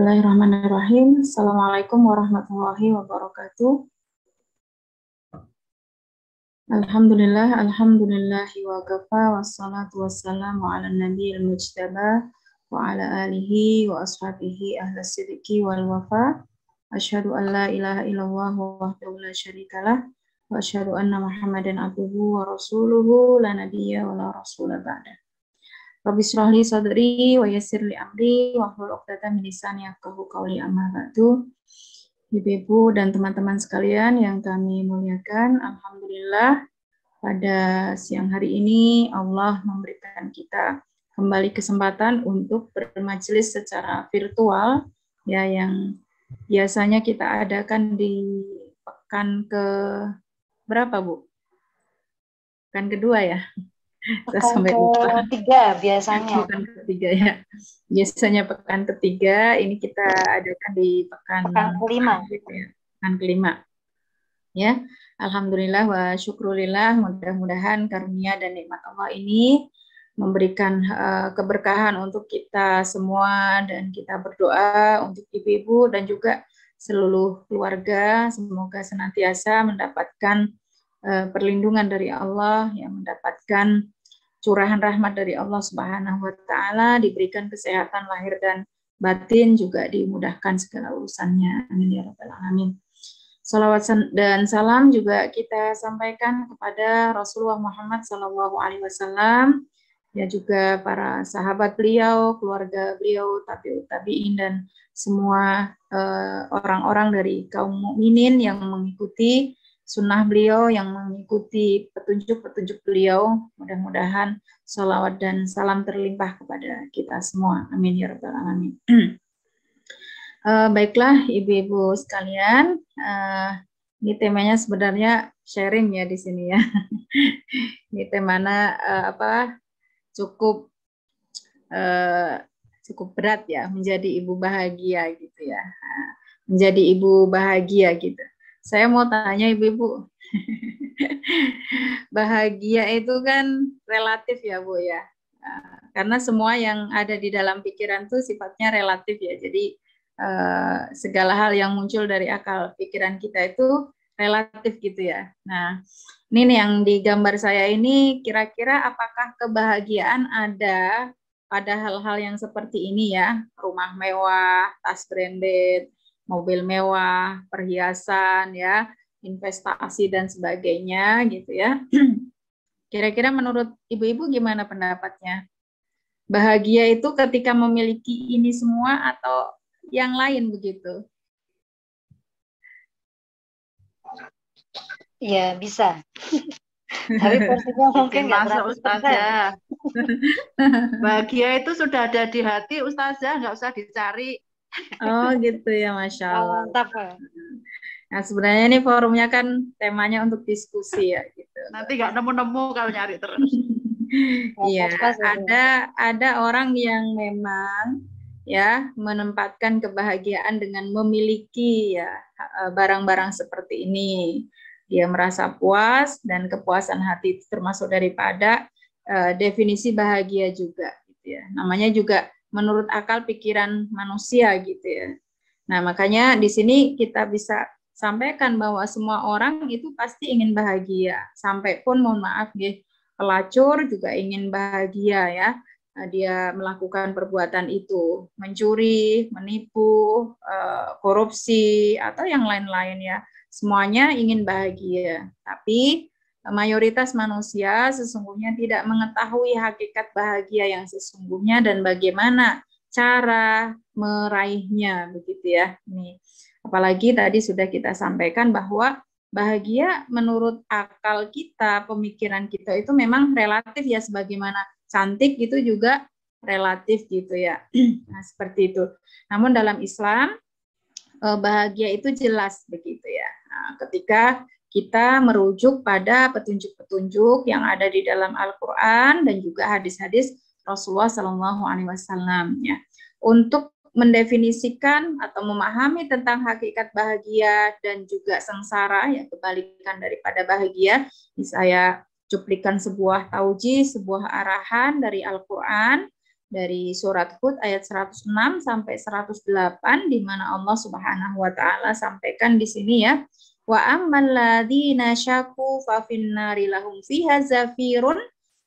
Bismillahirrahmanirrahim. Assalamualaikum warahmatullahi wabarakatuh. Alhamdulillahi wa kafa wassalatu wassalamu ala nabiyil mujtaba wa ala alihi wa ashabihi ahla sidiki wal wafa. Asyhadu an la ilaha illallah wahdahu la syarikalah wa asyhadu anna Muhammadan abduhu wa rasuluhu la nabiyya wa la rasula ba'da. Rabbi shrah li sadri wa yassir li amri wa hlul 'uqdatam min lisani yafqahu qawli, amma ba'du. Ibu-ibu dan teman-teman sekalian yang kami muliakan, alhamdulillah pada siang hari ini Allah memberikan kita kembali kesempatan untuk bermajelis secara virtual ya, yang biasanya kita adakan di pekan ke berapa, Bu? Pekan kedua ya? Pekan ketiga biasanya. Pekan ketiga ya. Biasanya pekan ketiga, ini kita adakan di pekan kelima. Pekan kelima. Ya, alhamdulillah wa syukrulillah, mudah-mudahan karunia dan nikmat Allah ini memberikan keberkahan untuk kita semua, dan kita berdoa untuk ibu-ibu dan juga seluruh keluarga, semoga senantiasa mendapatkan perlindungan dari Allah, yang mendapatkan curahan rahmat dari Allah Subhanahu wa taala, diberikan kesehatan lahir dan batin, juga dimudahkan segala urusannya. Amin ya rabbal alamin. Salawat dan salam juga kita sampaikan kepada Rasulullah Muhammad sallallahu alaihi wasallam, ya juga para sahabat beliau, keluarga beliau, tabi'ut tabi'in, dan semua orang-orang dari kaum mukminin yang mengikuti sunnah beliau, yang mengikuti petunjuk-petunjuk beliau. Mudah-mudahan salawat dan salam terlimpah kepada kita semua. Amin ya rabbal alamin. Baiklah ibu-ibu sekalian, ini temanya sebenarnya sharing ya di sini ya. Ini temanya cukup berat ya, menjadi ibu bahagia gitu ya. Menjadi ibu bahagia gitu. Saya mau tanya ibu-ibu, bahagia itu kan relatif ya Bu ya, karena semua yang ada di dalam pikiran itu sifatnya relatif ya, jadi segala hal yang muncul dari akal pikiran kita itu relatif gitu ya. Nah, ini nih yang di gambar saya ini, kira-kira apakah kebahagiaan ada pada hal-hal yang seperti ini ya, rumah mewah, tas branded, mobil mewah, perhiasan ya, investasi dan sebagainya gitu ya. Kira-kira menurut ibu-ibu gimana pendapatnya? Bahagia itu ketika memiliki ini semua atau yang lain begitu? Ya, bisa. Tapi porsinya mungkin nggak masuk Ustazah. Bahagia itu sudah ada di hati Ustazah, nggak usah dicari. Oh gitu ya, Masya Allah. Mantap. Nah sebenarnya ini forumnya kan temanya untuk diskusi ya gitu. Nanti nggak nemu-nemu kalau nyari terus. Iya, ada orang yang memang ya menempatkan kebahagiaan dengan memiliki ya barang-barang seperti ini. Dia merasa puas, dan kepuasan hati itu termasuk daripada definisi bahagia juga gitu ya. Namanya juga menurut akal pikiran manusia gitu ya. Nah, makanya di sini kita bisa sampaikan bahwa semua orang itu pasti ingin bahagia. Sampai pun mohon maaf ya, pelacur juga ingin bahagia ya. Nah, dia melakukan perbuatan itu, mencuri, menipu, korupsi, atau yang lain-lain ya. Semuanya ingin bahagia. Tapi mayoritas manusia sesungguhnya tidak mengetahui hakikat bahagia yang sesungguhnya dan bagaimana cara meraihnya begitu ya. Nih, apalagi tadi sudah kita sampaikan bahwa bahagia menurut akal kita, pemikiran kita itu memang relatif ya, sebagaimana cantik itu juga relatif gitu ya. Nah, seperti itu. Namun dalam Islam bahagia itu jelas begitu ya. Nah, ketika kita merujuk pada petunjuk-petunjuk yang ada di dalam Al-Quran dan juga hadis-hadis Rasulullah Shallallahu Alaihi Wasallam ya, untuk mendefinisikan atau memahami tentang hakikat bahagia dan juga sengsara ya, kebalikan daripada bahagia. Ini saya cuplikan sebuah tauji, sebuah arahan dari Al-Quran dari surat Hud ayat 106 sampai 108 di mana Allah Subhanahu wa taala sampaikan di sini ya. Wa ammal ladzina syaku fa finnari lahum fiha zafirun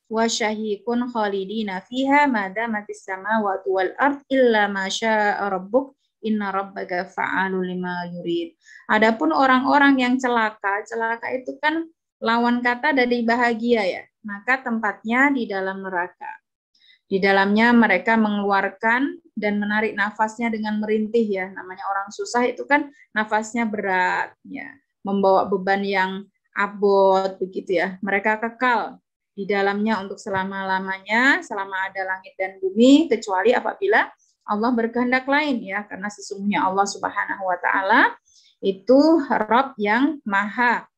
wa syahiqun khalidina fiha ma damatis samawati wal ard illa ma syaa rabbuk inna rabbaka fa'alul lima yurid. Adapun orang-orang yang celaka itu kan lawan kata dari bahagia ya. Maka tempatnya di dalam neraka. Di dalamnya mereka mengeluarkan dan menarik nafasnya dengan merintih ya. Namanya orang susah itu kan nafasnya berat ya, membawa beban yang abot begitu ya. Mereka kekal di dalamnya untuk selama-lamanya, selama ada langit dan bumi, kecuali apabila Allah berkehendak lain ya, karena sesungguhnya Allah Subhanahu wa taala itu Rabb yang maha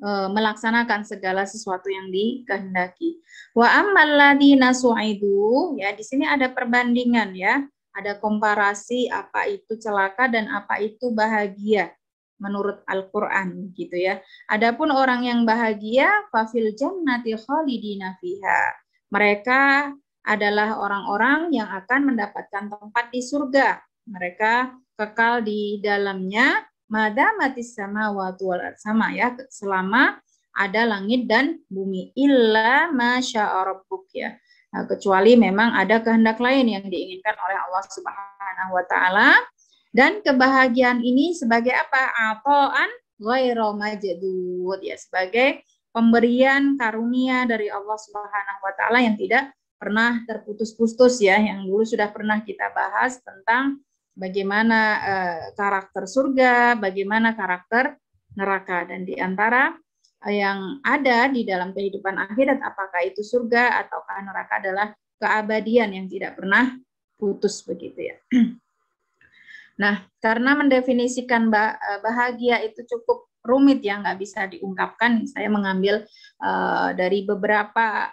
melaksanakan segala sesuatu yang dikehendaki. Wa ammal ladzina su'idu, ya di sini ada perbandingan ya, ada komparasi apa itu celaka dan apa itu bahagia menurut Al-Qur'an gitu ya. Adapun orang yang bahagia fafil jannati khalidina fiha. Mereka adalah orang-orang yang akan mendapatkan tempat di surga. Mereka kekal di dalamnya madamatis samawati wal ard, sama ya, selama ada langit dan bumi, illa masya rabbuk ya. Nah, kecuali memang ada kehendak lain yang diinginkan oleh Allah Subhanahu wa taala. Dan kebahagiaan ini sebagai apa? Ata'an ghairu majdud ya, sebagai pemberian karunia dari Allah Subhanahu wa taala yang tidak pernah terputus-putus ya, yang dulu sudah pernah kita bahas tentang bagaimana karakter surga, bagaimana karakter neraka, dan di antara yang ada di dalam kehidupan akhirat apakah itu surga ataukah neraka adalah keabadian yang tidak pernah putus begitu ya. Nah, karena mendefinisikan bahagia itu cukup rumit ya, nggak bisa diungkapkan. Saya mengambil dari beberapa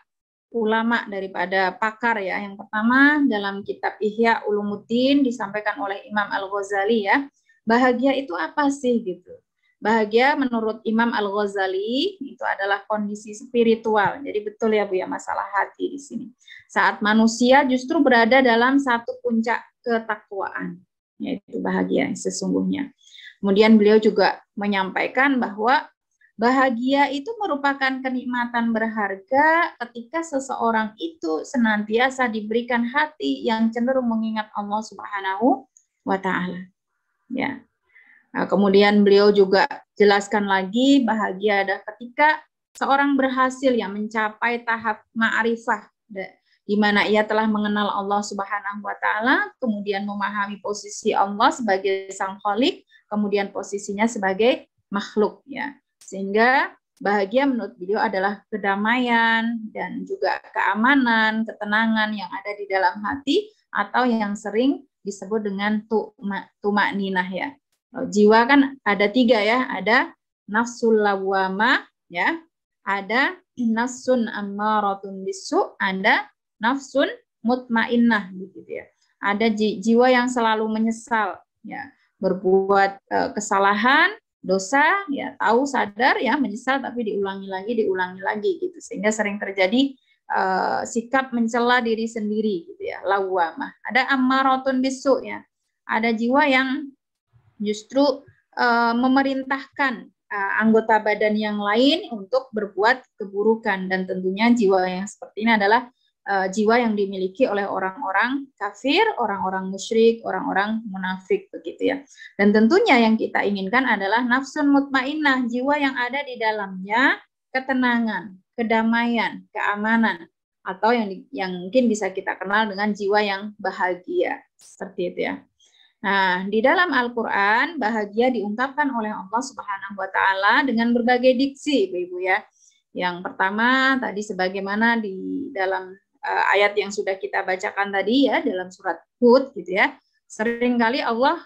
ulama daripada pakar ya. Yang pertama dalam kitab Ihya Ulumuddin disampaikan oleh Imam Al-Ghazali ya. Bahagia itu apa sih gitu? Bahagia menurut Imam Al-Ghazali itu adalah kondisi spiritual. Jadi betul ya Bu ya, masalah hati di sini. Saat manusia justru berada dalam satu puncak ketakwaan, yaitu bahagia sesungguhnya. Kemudian beliau juga menyampaikan bahwa bahagia itu merupakan kenikmatan berharga ketika seseorang itu senantiasa diberikan hati yang cenderung mengingat Allah Subhanahu wa taala. Ya. Nah, kemudian beliau juga jelaskan lagi bahagia adalah ketika seorang berhasil yang mencapai tahap ma'rifah di mana ia telah mengenal Allah Subhanahu wa taala, kemudian memahami posisi Allah sebagai Sang Khalik, kemudian posisinya sebagai makhluk ya. Sehingga bahagia menurut beliau adalah kedamaian dan juga keamanan, ketenangan yang ada di dalam hati atau yang sering disebut dengan tumakninah ya. Jiwa kan ada 3 ya, ada nafsul lawwamah ya, ada nafsun ammaratun bisu, ada nafsun mutmainnah gitu ya. Ada jiwa yang selalu menyesal ya, berbuat kesalahan, dosa ya, tahu sadar ya, menyesal tapi diulangi lagi gitu, sehingga sering terjadi sikap mencela diri sendiri gitu ya, lawwamah. Ada ammaratun bisu ya, ada jiwa yang justru memerintahkan anggota badan yang lain untuk berbuat keburukan, dan tentunya jiwa yang seperti ini adalah jiwa yang dimiliki oleh orang-orang kafir, orang-orang musyrik, orang-orang munafik begitu ya. Dan tentunya yang kita inginkan adalah nafsun mutmainnah, jiwa yang ada di dalamnya ketenangan, kedamaian, keamanan, atau yang mungkin bisa kita kenal dengan jiwa yang bahagia seperti itu ya. Nah, di dalam Al-Qur'an bahagia diungkapkan oleh Allah Subhanahu wa taala dengan berbagai diksi, Ibu ya. Yang pertama tadi sebagaimana di dalam ayat yang sudah kita bacakan tadi ya, dalam surat Hud gitu ya. Seringkali Allah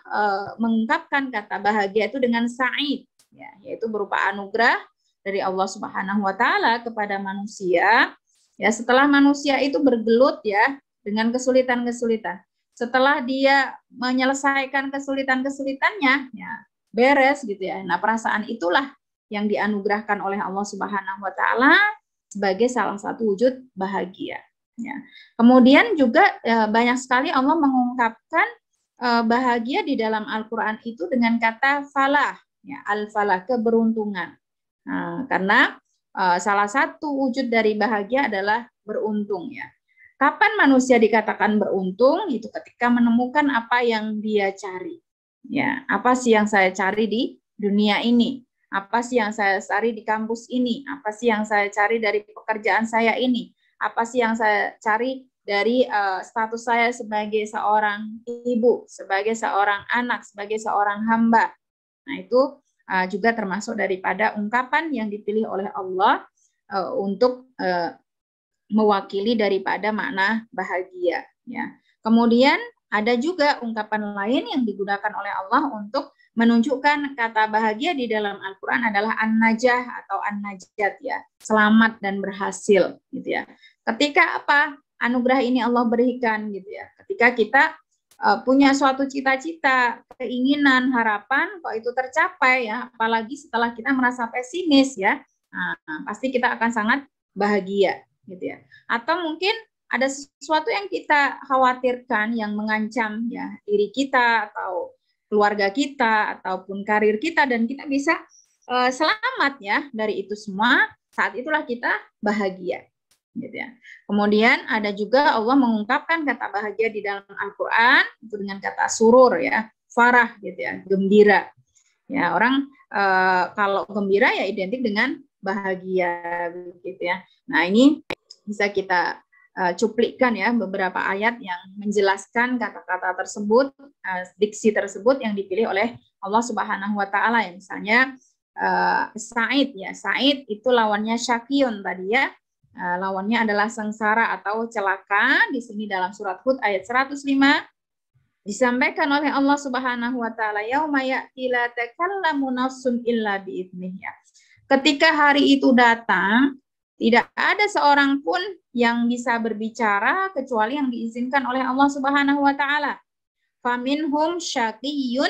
mengungkapkan kata bahagia itu dengan sa'id ya, yaitu berupa anugerah dari Allah Subhanahu wa taala kepada manusia. Ya, setelah manusia itu bergelut ya dengan kesulitan-kesulitan. Setelah dia menyelesaikan kesulitan-kesulitannya, ya, beres gitu ya. Nah, perasaan itulah yang dianugerahkan oleh Allah Subhanahu wa taala sebagai salah satu wujud bahagia. Ya. Kemudian juga banyak sekali Allah mengungkapkan bahagia di dalam Al-Quran itu dengan kata falah, ya, al-falah, keberuntungan. Nah, karena salah satu wujud dari bahagia adalah beruntung, ya. Kapan manusia dikatakan beruntung? Itu ketika menemukan apa yang dia cari. Ya, apa sih yang saya cari di dunia ini? Apa sih yang saya cari di kampus ini? Apa sih yang saya cari dari pekerjaan saya ini? Apa sih yang saya cari dari status saya sebagai seorang ibu, sebagai seorang anak, sebagai seorang hamba. Nah, itu juga termasuk daripada ungkapan yang dipilih oleh Allah untuk mewakili daripada makna bahagia. Ya. Kemudian ada juga ungkapan lain yang digunakan oleh Allah untuk menunjukkan kata bahagia di dalam Al-Quran adalah an-najah atau an-najat, ya, selamat dan berhasil, gitu ya. Ketika apa anugerah ini Allah berikan, gitu ya. Ketika kita punya suatu cita-cita, keinginan, harapan, kok itu tercapai, ya, apalagi setelah kita merasa pesimis, ya, pasti kita akan sangat bahagia, gitu ya. Atau mungkin ada sesuatu yang kita khawatirkan yang mengancam, ya, diri kita atau keluarga kita ataupun karir kita, dan kita bisa selamat, ya, dari itu semua. Saat itulah kita bahagia, gitu ya. Kemudian ada juga Allah mengungkapkan kata bahagia di dalam Al-Quran itu dengan kata surur, ya, farah, gitu ya, gembira. Ya, orang kalau gembira ya identik dengan bahagia, gitu ya. Nah, ini bisa kita cuplikan, ya, beberapa ayat yang menjelaskan kata-kata tersebut, diksi tersebut yang dipilih oleh Allah Subhanahu wa taala, ya. Misalnya Sa'id, ya. Sa'id itu lawannya Syaqiyun tadi, ya. Lawannya adalah sengsara atau celaka. Di sini dalam surat Hud ayat 105 disampaikan oleh Allah Subhanahu wa taala, yauma ya'ti la takallamu nafsun illa bi'idnih, ya. Ketika hari itu datang, tidak ada seorang pun yang bisa berbicara kecuali yang diizinkan oleh Allah Subhanahu wa taala. Faminhum syaqiyyun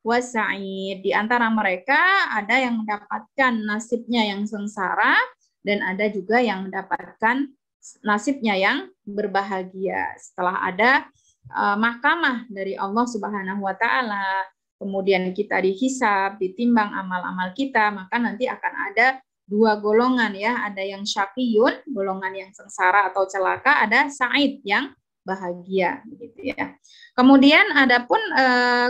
wa sa'id. Di antara mereka ada yang mendapatkan nasibnya yang sengsara dan ada juga yang mendapatkan nasibnya yang berbahagia. Setelah ada mahkamah dari Allah Subhanahu wa taala, kemudian kita dihisab, ditimbang amal-amal kita, maka nanti akan ada dua golongan, ya, ada yang syaqiyun, golongan yang sengsara atau celaka, ada sa'id yang bahagia, begitu, ya. Kemudian adapun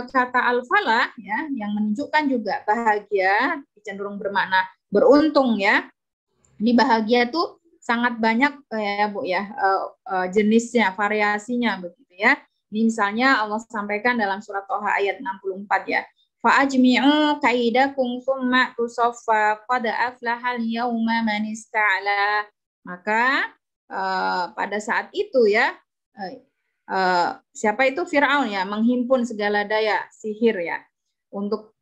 kata al-falah, ya, yang menunjukkan juga bahagia, cenderung bermakna beruntung, ya. Di bahagia itu sangat banyak, ya Bu, ya, jenisnya, variasinya, begitu, ya. Ini misalnya Allah sampaikan dalam surat Thaha ayat 64, ya. Fa'ajmi'u kaidakum summa tusaffa qad aflahal yauma man ista'la. Maka pada saat itu, ya, siapa itu Fir'aun, ya, menghimpun segala daya sihir, ya, untuk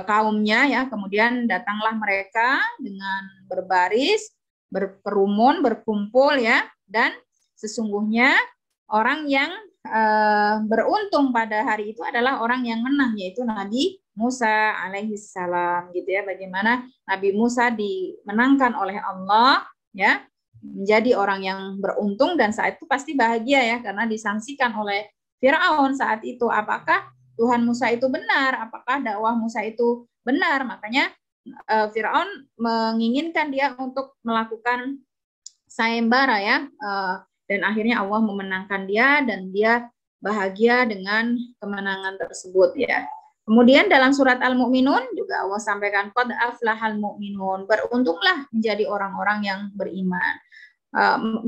kaumnya, ya. Kemudian datanglah mereka dengan berbaris, berkerumun, berkumpul, ya, dan sesungguhnya orang yang beruntung pada hari itu adalah orang yang menang, yaitu Nabi Musa alaihissalam, gitu, ya. Bagaimana Nabi Musa dimenangkan oleh Allah, ya, menjadi orang yang beruntung, dan saat itu pasti bahagia, ya, karena disangsikan oleh Fir'aun saat itu apakah Tuhan Musa itu benar, apakah dakwah Musa itu benar. Makanya Fir'aun menginginkan dia untuk melakukan sayembara, ya, dan akhirnya Allah memenangkan dia dan dia bahagia dengan kemenangan tersebut, ya. Kemudian dalam surat Al-Mu'minun juga Allah sampaikan qad aflahal mu'minun, beruntunglah menjadi orang-orang yang beriman.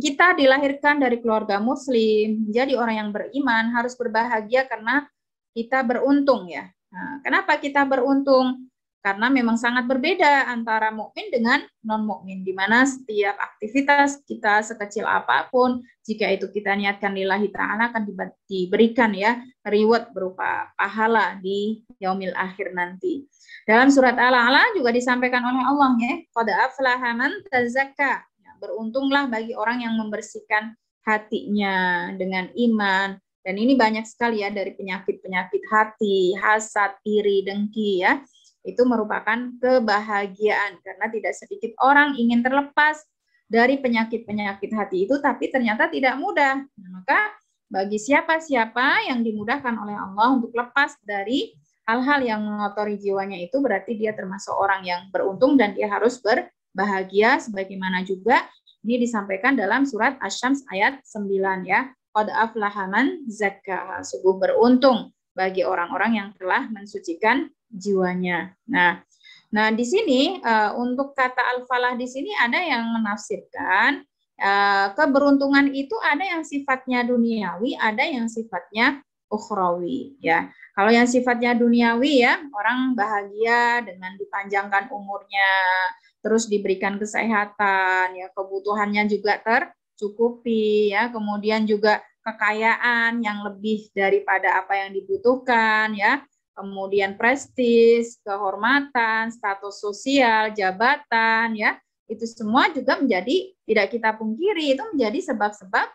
Kita dilahirkan dari keluarga muslim, menjadi orang yang beriman, harus berbahagia karena kita beruntung, ya. Nah, kenapa kita beruntung? Karena memang sangat berbeda antara mukmin dengan non-mukmin, di mana setiap aktivitas kita sekecil apapun, jika itu kita niatkan lillahi ta'ala, akan diberikan, ya, reward berupa pahala di yaumil akhir nanti. Dalam surat Al-A'la juga disampaikan oleh Allah, ya, qad aflaha man tazakka, beruntunglah bagi orang yang membersihkan hatinya dengan iman. Dan ini banyak sekali, ya, dari penyakit-penyakit hati, hasad, iri, dengki, ya. Itu merupakan kebahagiaan karena tidak sedikit orang ingin terlepas dari penyakit-penyakit hati itu, tapi ternyata tidak mudah. Nah, maka bagi siapa-siapa yang dimudahkan oleh Allah untuk lepas dari hal-hal yang mengotori jiwanya itu, berarti dia termasuk orang yang beruntung dan dia harus berbahagia, sebagaimana juga ini disampaikan dalam surat Asy-Syams ayat 9 ya. Qad aflaha man zakkaha, sungguh beruntung bagi orang-orang yang telah mensucikan jiwanya. Nah di sini untuk kata al-falah di sini ada yang menafsirkan keberuntungan itu ada yang sifatnya duniawi, ada yang sifatnya ukhrawi ya. Kalau yang sifatnya duniawi ya, orang bahagia dengan dipanjangkan umurnya, terus diberikan kesehatan ya, kebutuhannya juga tercukupi ya, kemudian juga kekayaan yang lebih daripada apa yang dibutuhkan ya, kemudian prestis, kehormatan, status sosial, jabatan ya, itu semua juga menjadi, tidak kita pungkiri, itu menjadi sebab-sebab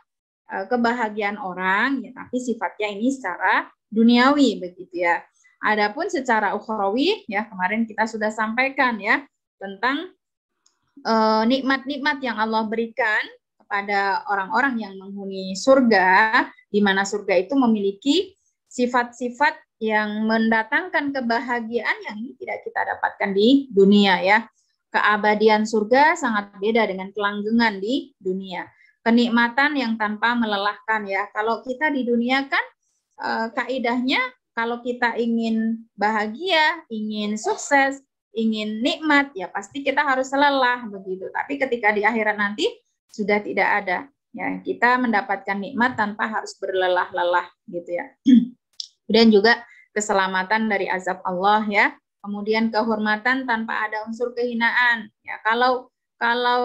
kebahagiaan orang ya, tapi sifatnya ini secara duniawi begitu ya. Adapun secara ukhrawi ya, kemarin kita sudah sampaikan ya tentang nikmat-nikmat yang Allah berikan kepada orang-orang yang menghuni surga, di mana surga itu memiliki sifat-sifat yang mendatangkan kebahagiaan yang ini tidak kita dapatkan di dunia ya. Keabadian surga sangat beda dengan kelanggengan di dunia. Kenikmatan yang tanpa melelahkan ya. Kalau kita di dunia kan kaidahnya kalau kita ingin bahagia, ingin sukses, ingin nikmat ya pasti kita harus lelah begitu. Tapi ketika di akhirat nanti sudah tidak ada ya, kita mendapatkan nikmat tanpa harus berlelah-lelah gitu ya. Kemudian juga keselamatan dari azab Allah ya. Kemudian kehormatan tanpa ada unsur kehinaan ya. Kalau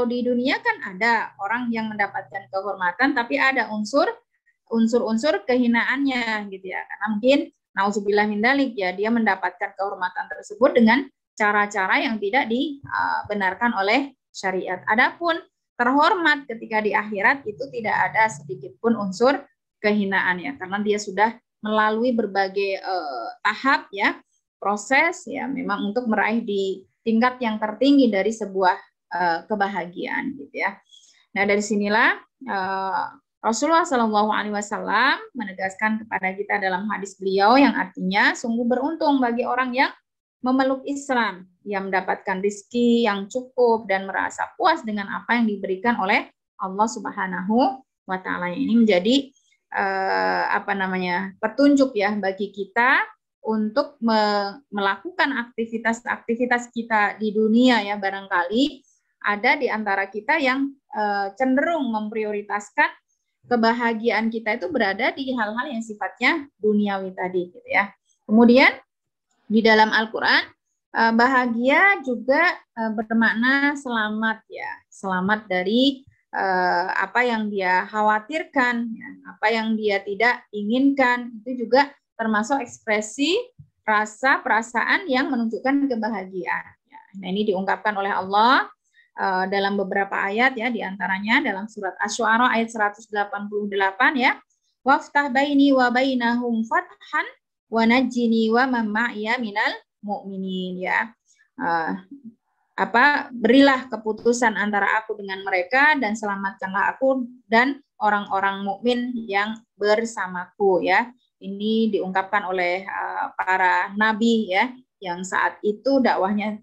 di dunia kan ada orang yang mendapatkan kehormatan tapi ada unsur-unsur kehinaannya gitu ya. Karena mungkin nauzubillah min dzalik ya, dia mendapatkan kehormatan tersebut dengan cara-cara yang tidak dibenarkan oleh syariat. Adapun terhormat ketika di akhirat itu tidak ada sedikit pun unsur kehinaan ya, karena dia sudah melalui berbagai tahap ya, proses ya, memang untuk meraih di tingkat yang tertinggi dari sebuah kebahagiaan gitu ya. Nah dari sinilah Rasulullah SAW menegaskan kepada kita dalam hadis beliau yang artinya sungguh beruntung bagi orang yang memeluk Islam, yang mendapatkan rezeki yang cukup dan merasa puas dengan apa yang diberikan oleh Allah Subhanahu wa Ta'ala. Ini menjadi petunjuk ya bagi kita untuk melakukan aktivitas-aktivitas kita di dunia ya. Barangkali ada di antara kita yang cenderung memprioritaskan kebahagiaan kita itu berada di hal-hal yang sifatnya duniawi tadi gitu ya. Kemudian di dalam Al-Quran bahagia juga bermakna selamat ya, selamat dari apa yang dia khawatirkan, ya, apa yang dia tidak inginkan, itu juga termasuk ekspresi rasa perasaan yang menunjukkan kebahagiaan. Ya, nah ini diungkapkan oleh Allah dalam beberapa ayat ya, diantaranya dalam surat Asy-Syu'ara ayat 188 ya, waftah baini wa bainahum fathan wa najjini wa man ma'iya minal mu'minin ya. Berilah keputusan antara aku dengan mereka dan selamatkanlah aku dan orang-orang mukmin yang bersamaku ya. Ini diungkapkan oleh para nabi ya, yang saat itu dakwahnya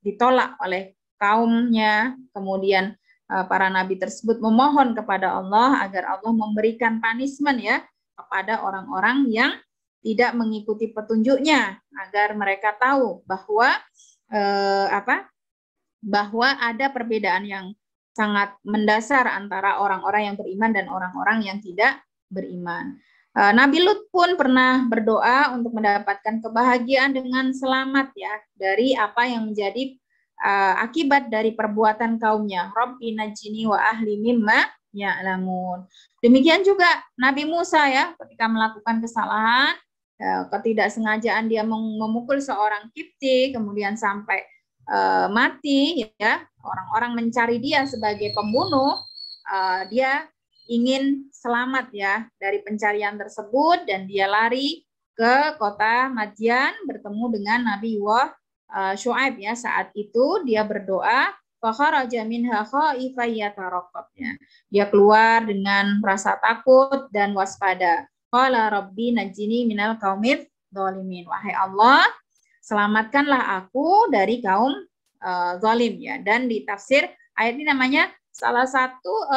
ditolak oleh kaumnya. Kemudian para nabi tersebut memohon kepada Allah agar Allah memberikan punishment ya kepada orang-orang yang tidak mengikuti petunjuknya, agar mereka tahu bahwa bahwa ada perbedaan yang sangat mendasar antara orang-orang yang beriman dan orang-orang yang tidak beriman. Nabi Lut pun pernah berdoa untuk mendapatkan kebahagiaan dengan selamat ya dari apa yang menjadi akibat dari perbuatan kaumnya. Rabbi najini wa ahli mimma ya'lamun. Demikian juga Nabi Musa ya, ketika melakukan kesalahan, ketidaksengajaan dia memukul seorang Kipti, kemudian sampai mati ya, orang-orang mencari dia sebagai pembunuh, dia ingin selamat ya dari pencarian tersebut dan dia lari ke kota Madyan bertemu dengan Nabi Syuaib ya. Saat itu dia berdoa, fa kharaja minha khaifan yataraqab. Dia keluar dengan rasa takut dan waspada. Qala rabbi najini minal qaumidz zalimin. Wahai Allah, selamatkanlah aku dari kaum zalim ya. Dan di tafsir ayat ini namanya salah satu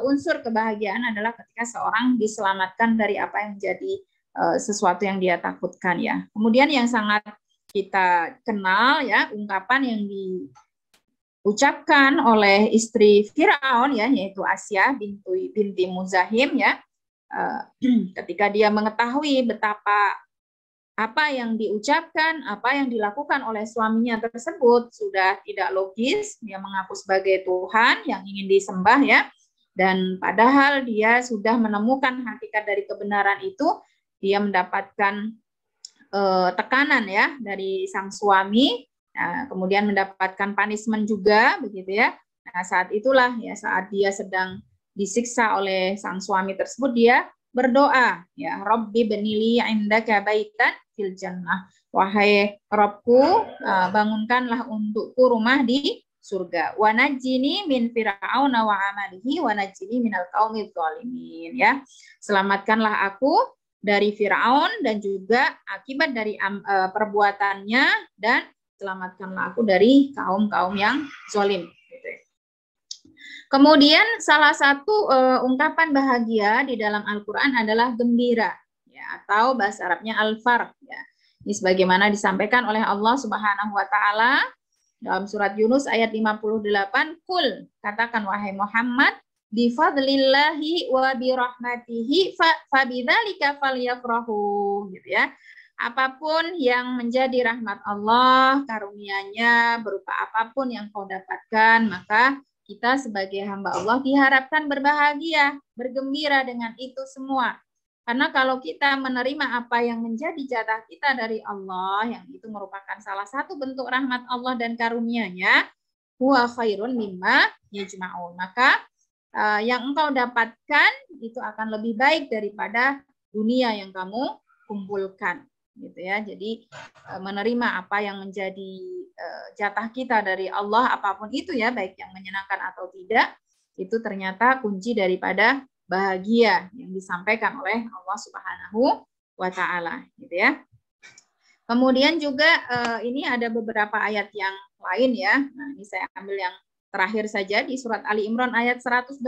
unsur kebahagiaan adalah ketika seorang diselamatkan dari apa yang menjadi sesuatu yang dia takutkan ya. Kemudian yang sangat kita kenal ya, ungkapan yang diucapkan oleh istri Firaun ya, yaitu Asya binti Muzahim ya, ketika dia mengetahui betapa apa yang diucapkan, apa yang dilakukan oleh suaminya tersebut sudah tidak logis, dia mengaku sebagai Tuhan yang ingin disembah ya, dan padahal dia sudah menemukan hakikat dari kebenaran itu, dia mendapatkan tekanan ya dari sang suami, nah, kemudian mendapatkan punishment juga begitu ya. Nah, saat itulah ya, saat dia sedang disiksa oleh sang suami tersebut, dia berdoa ya, Rabbi benili indaka baitan fil jannah. Wahai Rabbku, bangunkanlah untukku rumah di surga. Wa najjini min fir'auna wa amalihi wa najjini minal qaumidz zalimin ya. Selamatkanlah aku dari Firaun dan juga akibat dari perbuatannya, dan selamatkanlah aku dari kaum-kaum yang zalim. Kemudian salah satu ungkapan bahagia di dalam Al-Quran adalah gembira ya, atau bahasa Arabnya al-farh ya. Ini sebagaimana disampaikan oleh Allah Subhanahu wa taala dalam surat Yunus ayat 58, Kul, katakan wahai Muhammad, bi fadlillahi wa bi rahmatihi fa bidzalika falyafrahu gitu ya. Apapun yang menjadi rahmat Allah, karunia-Nya berupa apapun yang kau dapatkan, maka kita sebagai hamba Allah diharapkan berbahagia, bergembira dengan itu semua. Karena kalau kita menerima apa yang menjadi jatah kita dari Allah, yang itu merupakan salah satu bentuk rahmat Allah dan karunia-Nya, huwa khairun mimma yajma'un. Maka yang engkau dapatkan itu akan lebih baik daripada dunia yang kamu kumpulkan. Gitu ya. Jadi menerima apa yang menjadi jatah kita dari Allah, apapun itu ya, baik yang menyenangkan atau tidak, itu ternyata kunci daripada bahagia yang disampaikan oleh Allah Subhanahu wa taala gitu ya. Kemudian juga ini ada beberapa ayat yang lain ya. Nah, ini saya ambil yang terakhir saja di surat Ali Imran ayat 120.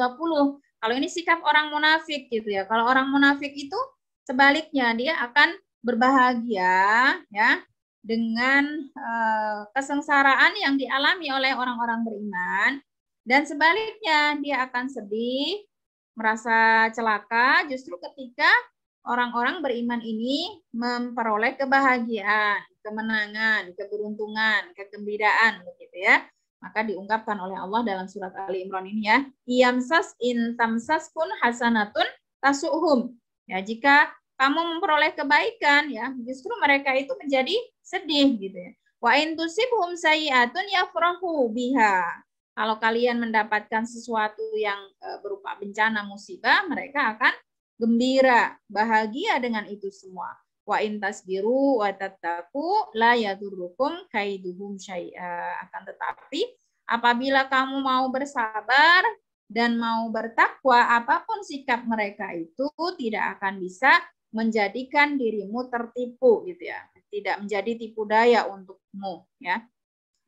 Kalau ini sikap orang munafik gitu ya. Kalau orang munafik itu sebaliknya, dia akan berbahagia ya dengan kesengsaraan yang dialami oleh orang-orang beriman, dan sebaliknya dia akan sedih, merasa celaka justru ketika orang-orang beriman ini memperoleh kebahagiaan, kemenangan, keberuntungan, kegembiraan begitu ya. Maka diungkapkan oleh Allah dalam surat Ali Imran ini ya, iyamsas in tamsas kun hasanatun tasuhum. Ya, jika kamu memperoleh kebaikan ya, justru mereka itu menjadi sedih gitu ya. Wa in tusibhum sayyi'atun yafrahu biha. Kalau kalian mendapatkan sesuatu yang berupa bencana musibah, mereka akan gembira, bahagia dengan itu semua. Wa in tasbiru wa tattaqu la yadurrukum kaiduhum syai'a. Akan tetapi apabila kamu mau bersabar dan mau bertakwa, apapun sikap mereka itu tidak akan bisa menjadikan dirimu tertipu gitu ya, tidak menjadi tipu daya untukmu ya.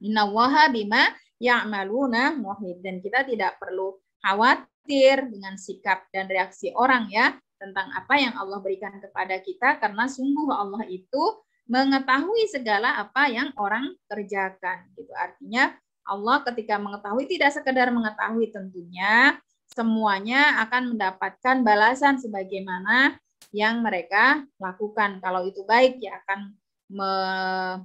Innallaha bima ya'maluna muhit. Dan kita tidak perlu khawatir dengan sikap dan reaksi orang ya tentang apa yang Allah berikan kepada kita, karena sungguh Allah itu mengetahui segala apa yang orang kerjakan gitu. Artinya Allah ketika mengetahui tidak sekedar mengetahui, tentunya semuanya akan mendapatkan balasan sebagaimana yang mereka lakukan. Kalau itu baik, ya akan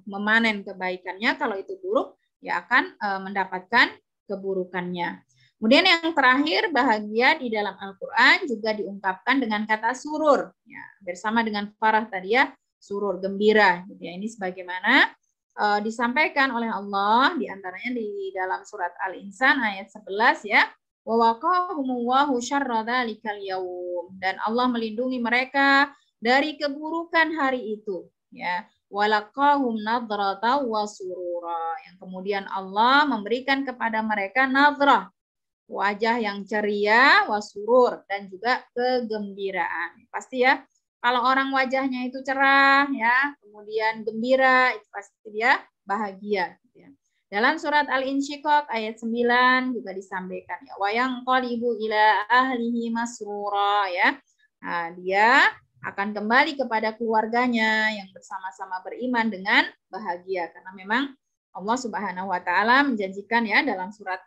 memanen kebaikannya. Kalau itu buruk, ya akan mendapatkan keburukannya. Kemudian yang terakhir, bahagia di dalam Al-Quran juga diungkapkan dengan kata surur. Ya, bersama dengan farah tadi ya, surur, gembira. Gitu ya. Ini sebagaimana disampaikan oleh Allah, diantaranya di dalam surat Al-Insan ayat 11 ya. Wawaqahumullahu syarra dzalikal yaum, dan Allah melindungi mereka dari keburukan hari itu ya. walaqahum nadrata wa surura. Yang kemudian Allah memberikan kepada mereka nadrah, wajah yang ceria, wasurur, dan juga kegembiraan. Pasti ya, kalau orang wajahnya itu cerah ya, kemudian gembira, itu pasti dia bahagia. Ya. Dalam surat Al-Insyiqaq ayat 9 juga disampaikan ya, wayang qalibu ila ahlihi masrura ya. Nah, dia akan kembali kepada keluarganya yang bersama-sama beriman dengan bahagia, karena memang Allah Subhanahu wa taala menjanjikan ya dalam surat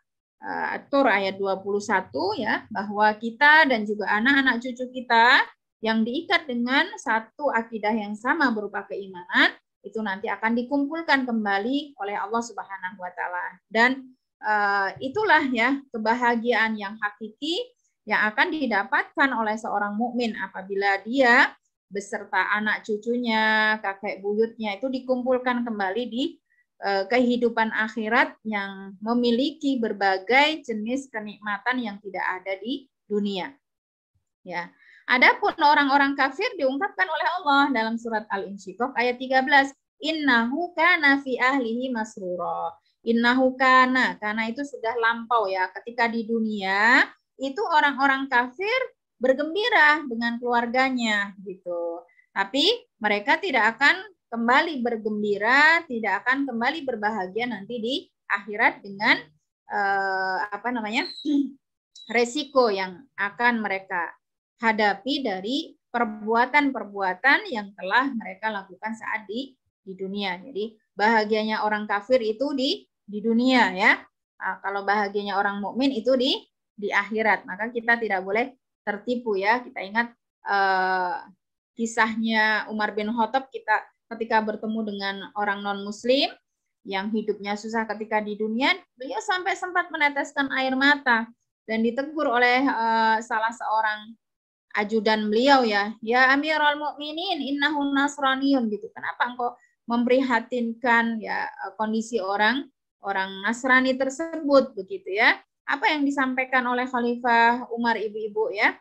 At-Tur ayat 21 ya, bahwa kita dan juga anak-anak cucu kita yang diikat dengan satu akidah yang sama berupa keimanan, itu nanti akan dikumpulkan kembali oleh Allah Subhanahu wa taala. Dan itulah ya kebahagiaan yang hakiki yang akan didapatkan oleh seorang mukmin apabila dia beserta anak cucunya, kakek buyutnya itu dikumpulkan kembali di kehidupan akhirat yang memiliki berbagai jenis kenikmatan yang tidak ada di dunia. Ya. Adapun orang-orang kafir diungkapkan oleh Allah dalam surat Al-Insyiqaq ayat 13, innahu kana fi ahlihi masrura. Innahu kana, karena itu sudah lampau ya. Ketika di dunia itu orang-orang kafir bergembira dengan keluarganya gitu. Tapi mereka tidak akan kembali bergembira, tidak akan kembali berbahagia nanti di akhirat dengan resiko yang akan mereka hadapi dari perbuatan-perbuatan yang telah mereka lakukan saat di dunia. Jadi bahagianya orang kafir itu di dunia ya. Nah, kalau bahagianya orang mukmin itu di akhirat. Maka kita tidak boleh tertipu ya. Kita ingat kisahnya Umar bin Khattab ketika bertemu dengan orang non-muslim yang hidupnya susah ketika di dunia, beliau sampai sempat meneteskan air mata dan ditegur oleh salah seorang ajudan beliau ya Amirul Mukminin innahu nasraniyun gitu. Kenapa engkau memprihatinkan ya kondisi orang Nasrani tersebut begitu ya? Apa yang disampaikan oleh Khalifah Umar ibu-ibu ya?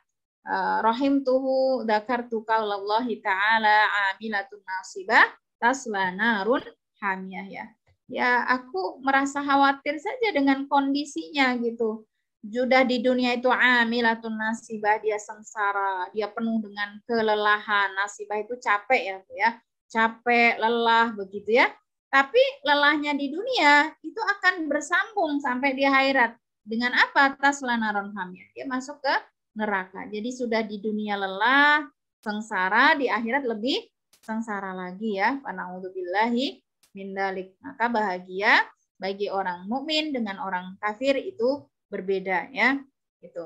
Rahimtuhu dzakartu qaulallahi ta'ala amilatun nasibah tasla narun hamiyah ya. Ya, aku merasa khawatir saja dengan kondisinya gitu. Sudah di dunia itu amilatun nasibah, dia sengsara, dia penuh dengan kelelahan. Nasibah itu capek ya. Capek, lelah begitu ya. Tapi lelahnya di dunia itu akan bersambung sampai di akhirat. Dengan apa? Tasla narun hamiyah. Dia masuk ke neraka. Jadi sudah di dunia lelah, sengsara, di akhirat lebih sengsara lagi ya. Pana'udzubillahi min dzalik. Maka bahagia bagi orang mukmin dengan orang kafir itu berbeda ya. Gitu.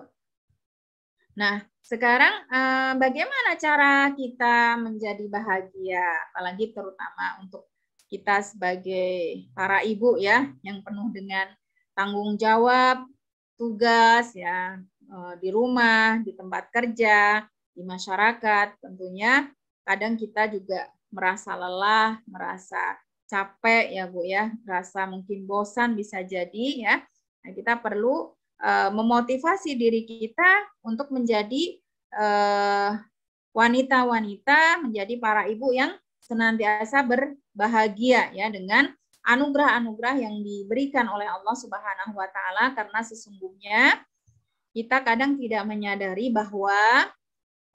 Nah, sekarang bagaimana cara kita menjadi bahagia, apalagi terutama untuk kita sebagai para ibu ya yang penuh dengan tanggung jawab, tugas ya, di rumah, di tempat kerja, di masyarakat, tentunya kadang kita juga merasa lelah, merasa capek ya Bu ya, merasa mungkin bosan bisa jadi ya. Nah, kita perlu memotivasi diri kita untuk menjadi wanita-wanita, menjadi para ibu yang senantiasa berbahagia ya dengan anugerah-anugerah yang diberikan oleh Allah Subhanahu wa taala, karena sesungguhnya kita kadang tidak menyadari bahwa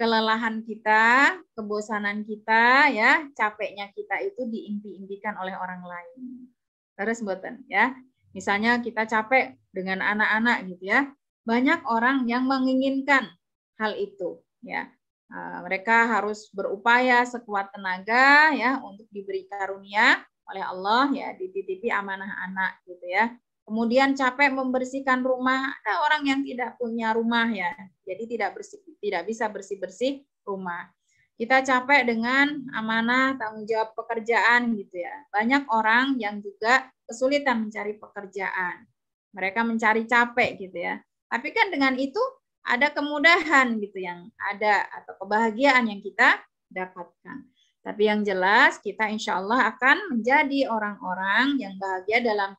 kelelahan kita, kebosanan kita, ya, capeknya kita itu diimpi-impikan oleh orang lain. Terus mboten ya. Misalnya kita capek dengan anak-anak gitu ya. Banyak orang yang menginginkan hal itu ya. Mereka harus berupaya sekuat tenaga ya untuk diberi karunia oleh Allah ya, dititipi amanah anak gitu ya. Kemudian capek membersihkan rumah, ada orang yang tidak punya rumah ya, jadi tidak bisa bersih-bersih rumah. Kita capek dengan amanah tanggung jawab pekerjaan gitu ya. Banyak orang yang juga kesulitan mencari pekerjaan. Mereka mencari capek gitu ya. Tapi kan dengan itu ada kemudahan gitu yang ada atau kebahagiaan yang kita dapatkan. Tapi yang jelas kita insya Allah akan menjadi orang-orang yang bahagia dalam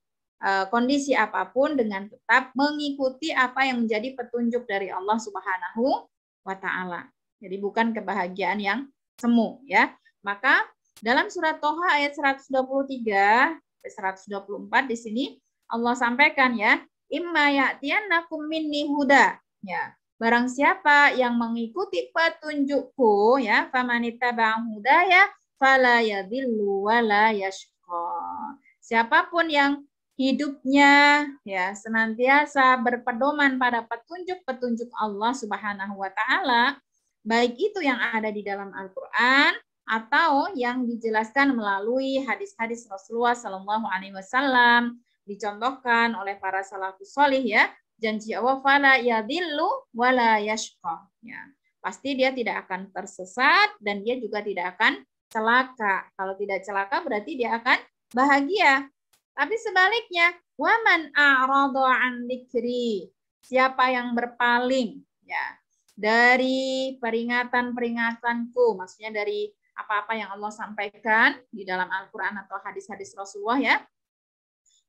kondisi apapun dengan tetap mengikuti apa yang menjadi petunjuk dari Allah Subhanahu wa taala. Jadi bukan kebahagiaan yang semu ya. Maka Dalam surat Toha ayat 123 124 di sini Allah sampaikan ya, imma ya'tiyannakum minni huda. Ya, barang siapa yang mengikuti petunjukku ya, famanittaba'a hudaya fala yadhillu wala yashqa. Siapapun yang hidupnya ya senantiasa berpedoman pada petunjuk-petunjuk Allah Subhanahu wa taala, baik itu yang ada di dalam Al-Qur'an atau yang dijelaskan melalui hadis-hadis Rasulullah Sallallahu Alaihi Wasallam, dicontohkan oleh para salafus solih ya, janji Allah fala yadillu wala yashqa. Ya, pasti dia tidak akan tersesat dan dia juga tidak akan celaka. Kalau tidak celaka berarti dia akan bahagia. Tapi sebaliknya, waman a'rada an dzikri, siapa yang berpaling ya dari peringatan-peringatanku, maksudnya dari apa-apa yang Allah sampaikan di dalam Al-Quran atau hadis-hadis Rasulullah ya,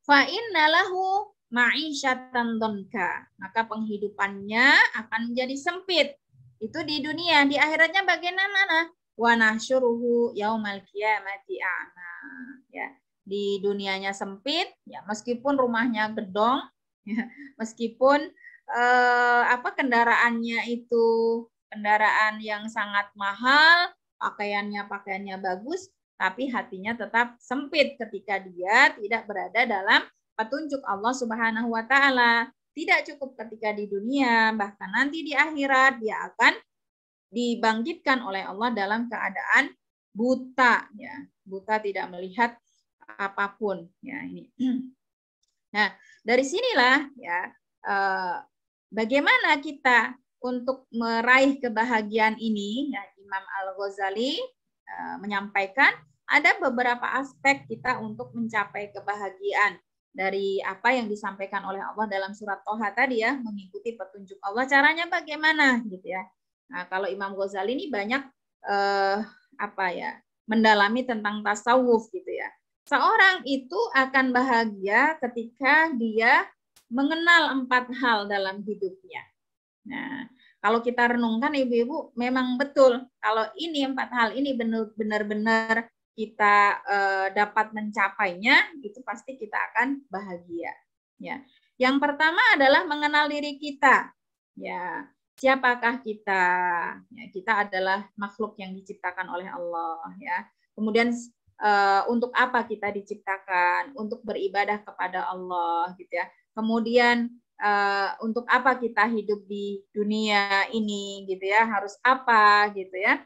fa inna lahu ma'isyatan dhanka, maka penghidupannya akan menjadi sempit. Itu di dunia, di akhiratnya bagaimana? Wa nahsyuruhu yaumal qiyamati a'ma. Ya, di dunianya sempit, ya meskipun rumahnya gedong, ya, meskipun kendaraannya itu kendaraan yang sangat mahal, pakaiannya bagus, tapi hatinya tetap sempit ketika dia tidak berada dalam petunjuk Allah Subhanahu wa taala. Tidak cukup ketika di dunia, bahkan nanti di akhirat dia akan dibangkitkan oleh Allah dalam keadaan buta, ya. Buta tidak melihat apapun, ya ini. Nah, dari sinilah ya bagaimana kita untuk meraih kebahagiaan ini, ya, Imam Al-Ghazali menyampaikan ada beberapa aspek kita untuk mencapai kebahagiaan dari apa yang disampaikan oleh Allah dalam surat Toha tadi ya, mengikuti petunjuk Allah. Caranya bagaimana gitu ya. Nah, kalau Imam Ghazali ini banyak mendalami tentang tasawuf gitu ya. Seorang itu akan bahagia ketika dia mengenal 4 hal dalam hidupnya. Nah, kalau kita renungkan ibu-ibu, memang betul kalau ini 4 hal ini benar-benar kita dapat mencapainya, itu pasti kita akan bahagia. Ya, yang pertama adalah mengenal diri kita. Ya, siapakah kita? Ya, kita adalah makhluk yang diciptakan oleh Allah. Ya, kemudian untuk apa kita diciptakan? Untuk beribadah kepada Allah, gitu ya. Kemudian untuk apa kita hidup di dunia ini, gitu ya? Harus apa, gitu ya?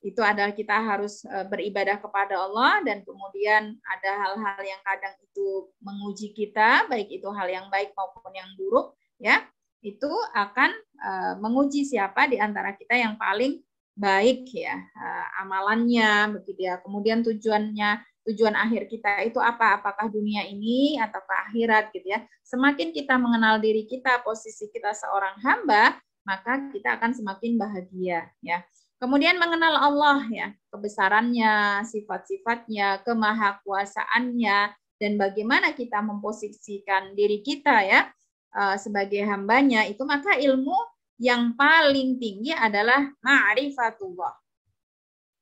Itu adalah kita harus beribadah kepada Allah, dan kemudian ada hal-hal yang kadang itu menguji kita, baik itu hal yang baik maupun yang buruk, ya. Itu akan menguji siapa di antara kita yang paling baik ya amalannya begitu ya. Kemudian tujuan akhir kita itu apa? Apakah dunia ini atau akhirat gitu ya. Semakin kita mengenal diri kita, posisi kita seorang hamba, maka kita akan semakin bahagia ya. Kemudian mengenal Allah ya, kebesarannya, sifat-sifatnya, kemahakuasaannya, dan bagaimana kita memposisikan diri kita ya sebagai hambanya itu, maka ilmu yang paling tinggi adalah ma'rifatullah.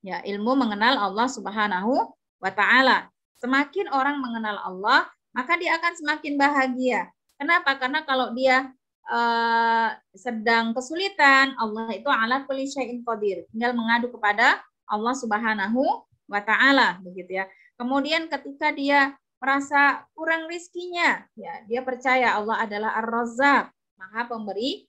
Ya, ilmu mengenal Allah Subhanahu wa taala. Semakin orang mengenal Allah, maka dia akan semakin bahagia. Kenapa? Karena kalau dia sedang kesulitan, Allah itu ala kulli syai'in qadir. Tinggal mengadu kepada Allah Subhanahu wa taala, begitu ya. Kemudian ketika dia merasa kurang rizkinya, ya, dia percaya Allah adalah Ar-Razzaq, Maha Pemberi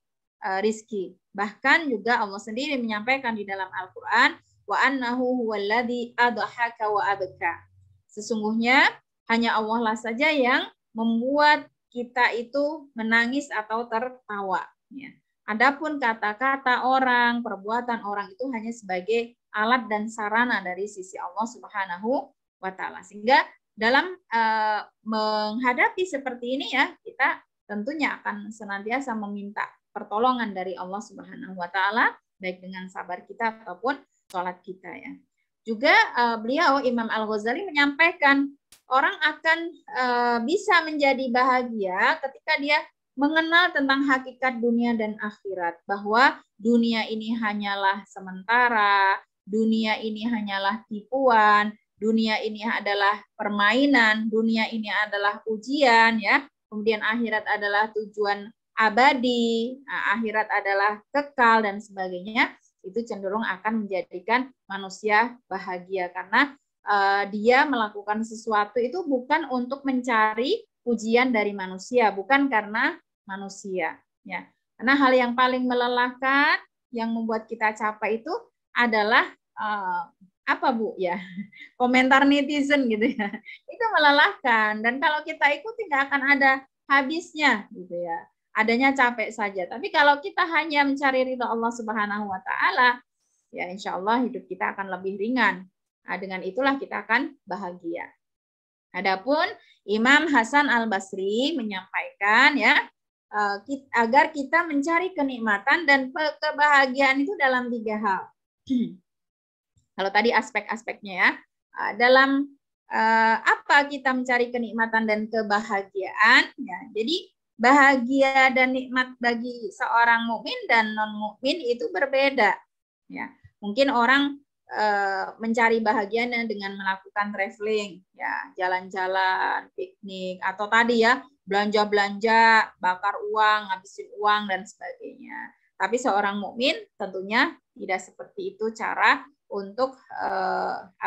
rizki. Bahkan juga Allah sendiri menyampaikan di dalam Al-Quran, wa annahu huwallazi adhaka wa abka. Sesungguhnya hanya Allah lah saja yang membuat kita itu menangis atau tertawa. Ya. Adapun kata-kata orang, perbuatan orang itu hanya sebagai alat dan sarana dari sisi Allah Subhanahu wa taala. Sehingga dalam menghadapi seperti ini ya, kita tentunya akan senantiasa meminta pertolongan dari Allah Subhanahu wa taala, baik dengan sabar kita ataupun sholat kita ya. Juga beliau Imam Al-Ghazali menyampaikan orang akan bisa menjadi bahagia ketika dia mengenal tentang hakikat dunia dan akhirat, bahwa dunia ini hanyalah sementara, dunia ini hanyalah tipuan, dunia ini adalah permainan, dunia ini adalah ujian, ya. Kemudian akhirat adalah tujuan abadi, akhirat adalah kekal dan sebagainya, itu cenderung akan menjadikan manusia bahagia karena dia melakukan sesuatu itu bukan untuk mencari pujian dari manusia, bukan karena manusia, ya. Karena hal yang paling melelahkan yang membuat kita capek itu adalah apa Bu ya, komentar netizen gitu ya, itu melelahkan dan kalau kita ikuti nggak akan ada habisnya gitu ya, adanya capek saja. Tapi kalau kita hanya mencari ridha Allah Subhanahu Wa Taala, ya insya Allah hidup kita akan lebih ringan. Nah, dengan itulah kita akan bahagia. Adapun Imam Hasan Al Basri menyampaikan ya, agar kita mencari kenikmatan dan kebahagiaan itu dalam 3 hal. Kalau tadi aspek-aspeknya ya, dalam apa kita mencari kenikmatan dan kebahagiaan, ya. Jadi bahagia dan nikmat bagi seorang mukmin dan non mukmin itu berbeda. Ya, mungkin orang mencari bahagianya dengan melakukan traveling, ya, jalan-jalan, piknik, atau tadi ya belanja-belanja, bakar uang, ngabisin uang dan sebagainya. Tapi seorang mukmin tentunya tidak seperti itu cara untuk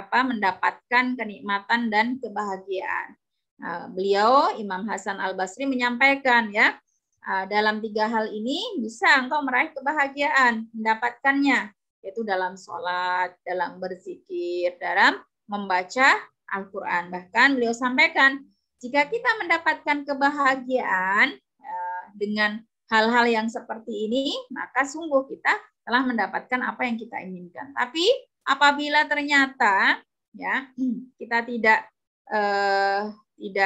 mendapatkan kenikmatan dan kebahagiaan. Beliau Imam Hasan Al Basri menyampaikan ya, dalam 3 hal ini bisa engkau meraih kebahagiaan, mendapatkannya, yaitu dalam sholat, dalam berzikir, dalam membaca Al-Quran. Bahkan beliau sampaikan, jika kita mendapatkan kebahagiaan dengan hal-hal yang seperti ini, maka sungguh kita telah mendapatkan apa yang kita inginkan. Tapi apabila ternyata ya kita tidak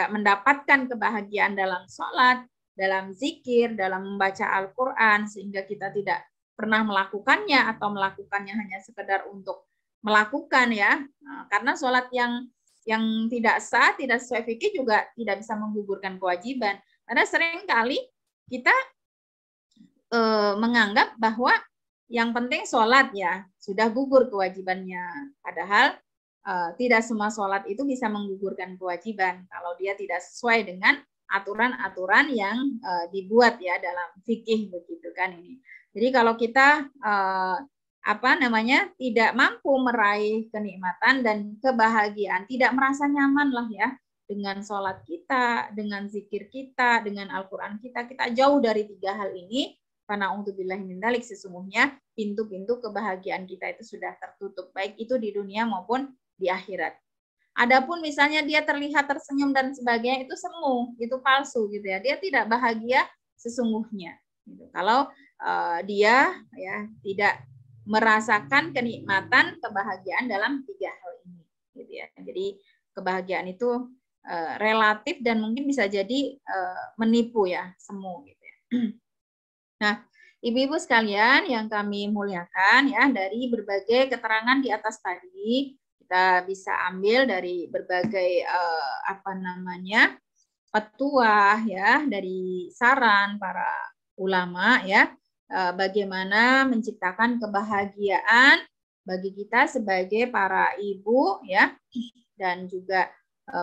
mendapatkan kebahagiaan dalam sholat, dalam zikir, dalam membaca Al-Quran, sehingga kita tidak pernah melakukannya atau melakukannya hanya sekedar untuk melakukan ya, karena sholat yang tidak sah, tidak sesuai fikih juga tidak bisa menggugurkan kewajiban. Karena seringkali kita menganggap bahwa yang penting sholat ya sudah gugur kewajibannya, padahal tidak semua sholat itu bisa menggugurkan kewajiban kalau dia tidak sesuai dengan aturan-aturan yang dibuat ya dalam fikih begitu kan ini. Jadi kalau kita tidak mampu meraih kenikmatan dan kebahagiaan, tidak merasa nyaman lah ya dengan sholat kita, dengan zikir kita, dengan Al-Quran kita jauh dari 3 hal ini. Karena untubillahi min dzalik, sesungguhnya pintu-pintu kebahagiaan kita itu sudah tertutup, baik itu di dunia maupun di akhirat. Adapun misalnya dia terlihat tersenyum dan sebagainya, itu semu, itu palsu gitu ya. Dia tidak bahagia sesungguhnya. Gitu. Kalau dia ya tidak merasakan kenikmatan kebahagiaan dalam 3 hal ini, gitu ya. Jadi kebahagiaan itu relatif dan mungkin bisa jadi menipu ya, semu gitu ya. Nah, ibu-ibu sekalian yang kami muliakan ya, dari berbagai keterangan di atas tadi kita bisa ambil dari berbagai petuah ya, dari saran para ulama ya, bagaimana menciptakan kebahagiaan bagi kita sebagai para ibu ya, dan juga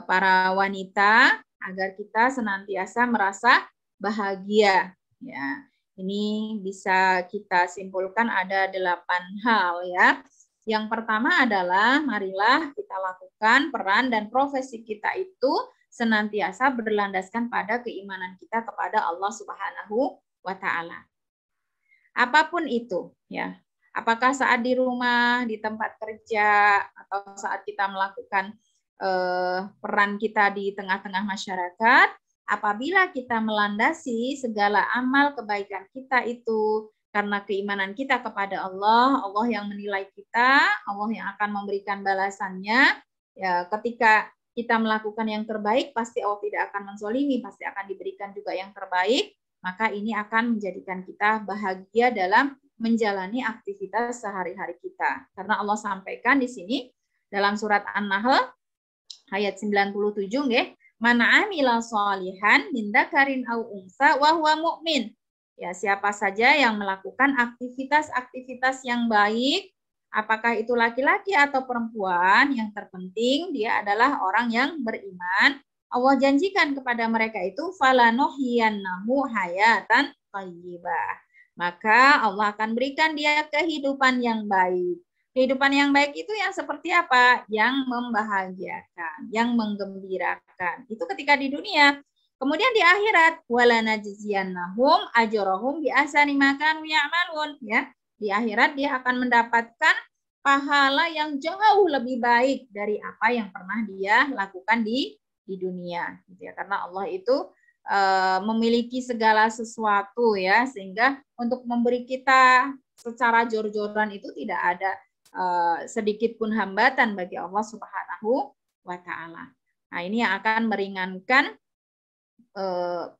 para wanita agar kita senantiasa merasa bahagia ya. Ini bisa kita simpulkan ada 8 hal ya. Yang pertama adalah marilah kita lakukan peran dan profesi kita itu senantiasa berlandaskan pada keimanan kita kepada Allah Subhanahu wa Ta'ala. Apapun itu ya. Apakah saat di rumah, di tempat kerja, atau saat kita melakukan peran kita di tengah-tengah masyarakat, apabila kita melandasi segala amal kebaikan kita itu karena keimanan kita kepada Allah, Allah yang menilai kita, Allah yang akan memberikan balasannya. Ya, ketika kita melakukan yang terbaik, pasti Allah tidak akan menzolimi, pasti akan diberikan juga yang terbaik. Maka ini akan menjadikan kita bahagia dalam menjalani aktivitas sehari-hari kita. Karena Allah sampaikan di sini dalam surat An-Nahl ayat 97 nggih. Man amila sholihan min dzakarin aw unsa wa huwa mu'min. Ya, siapa saja yang melakukan aktivitas-aktivitas yang baik Apakah itu laki-laki atau perempuan, yang terpenting dia adalah orang yang beriman. Allah janjikan kepada mereka itu falanuhyiyannahu hayatan thayyibah. Maka Allah akan berikan dia kehidupan yang baik. Kehidupan yang baik itu yang seperti apa? Yang membahagiakan, yang menggembirakan. Itu ketika di dunia. Kemudian di akhirat, walanajziyannahum ajrahum bi ahsani ma kanu ya'malun, ya. Di akhirat dia akan mendapatkan pahala yang jauh lebih baik dari apa yang pernah dia lakukan di dunia, gitu ya. Karena Allah itu memiliki segala sesuatu, ya, sehingga untuk memberi kita secara jor-joran itu tidak ada sedikit pun hambatan bagi Allah Subhanahu wa Ta'ala. Nah, ini yang akan meringankan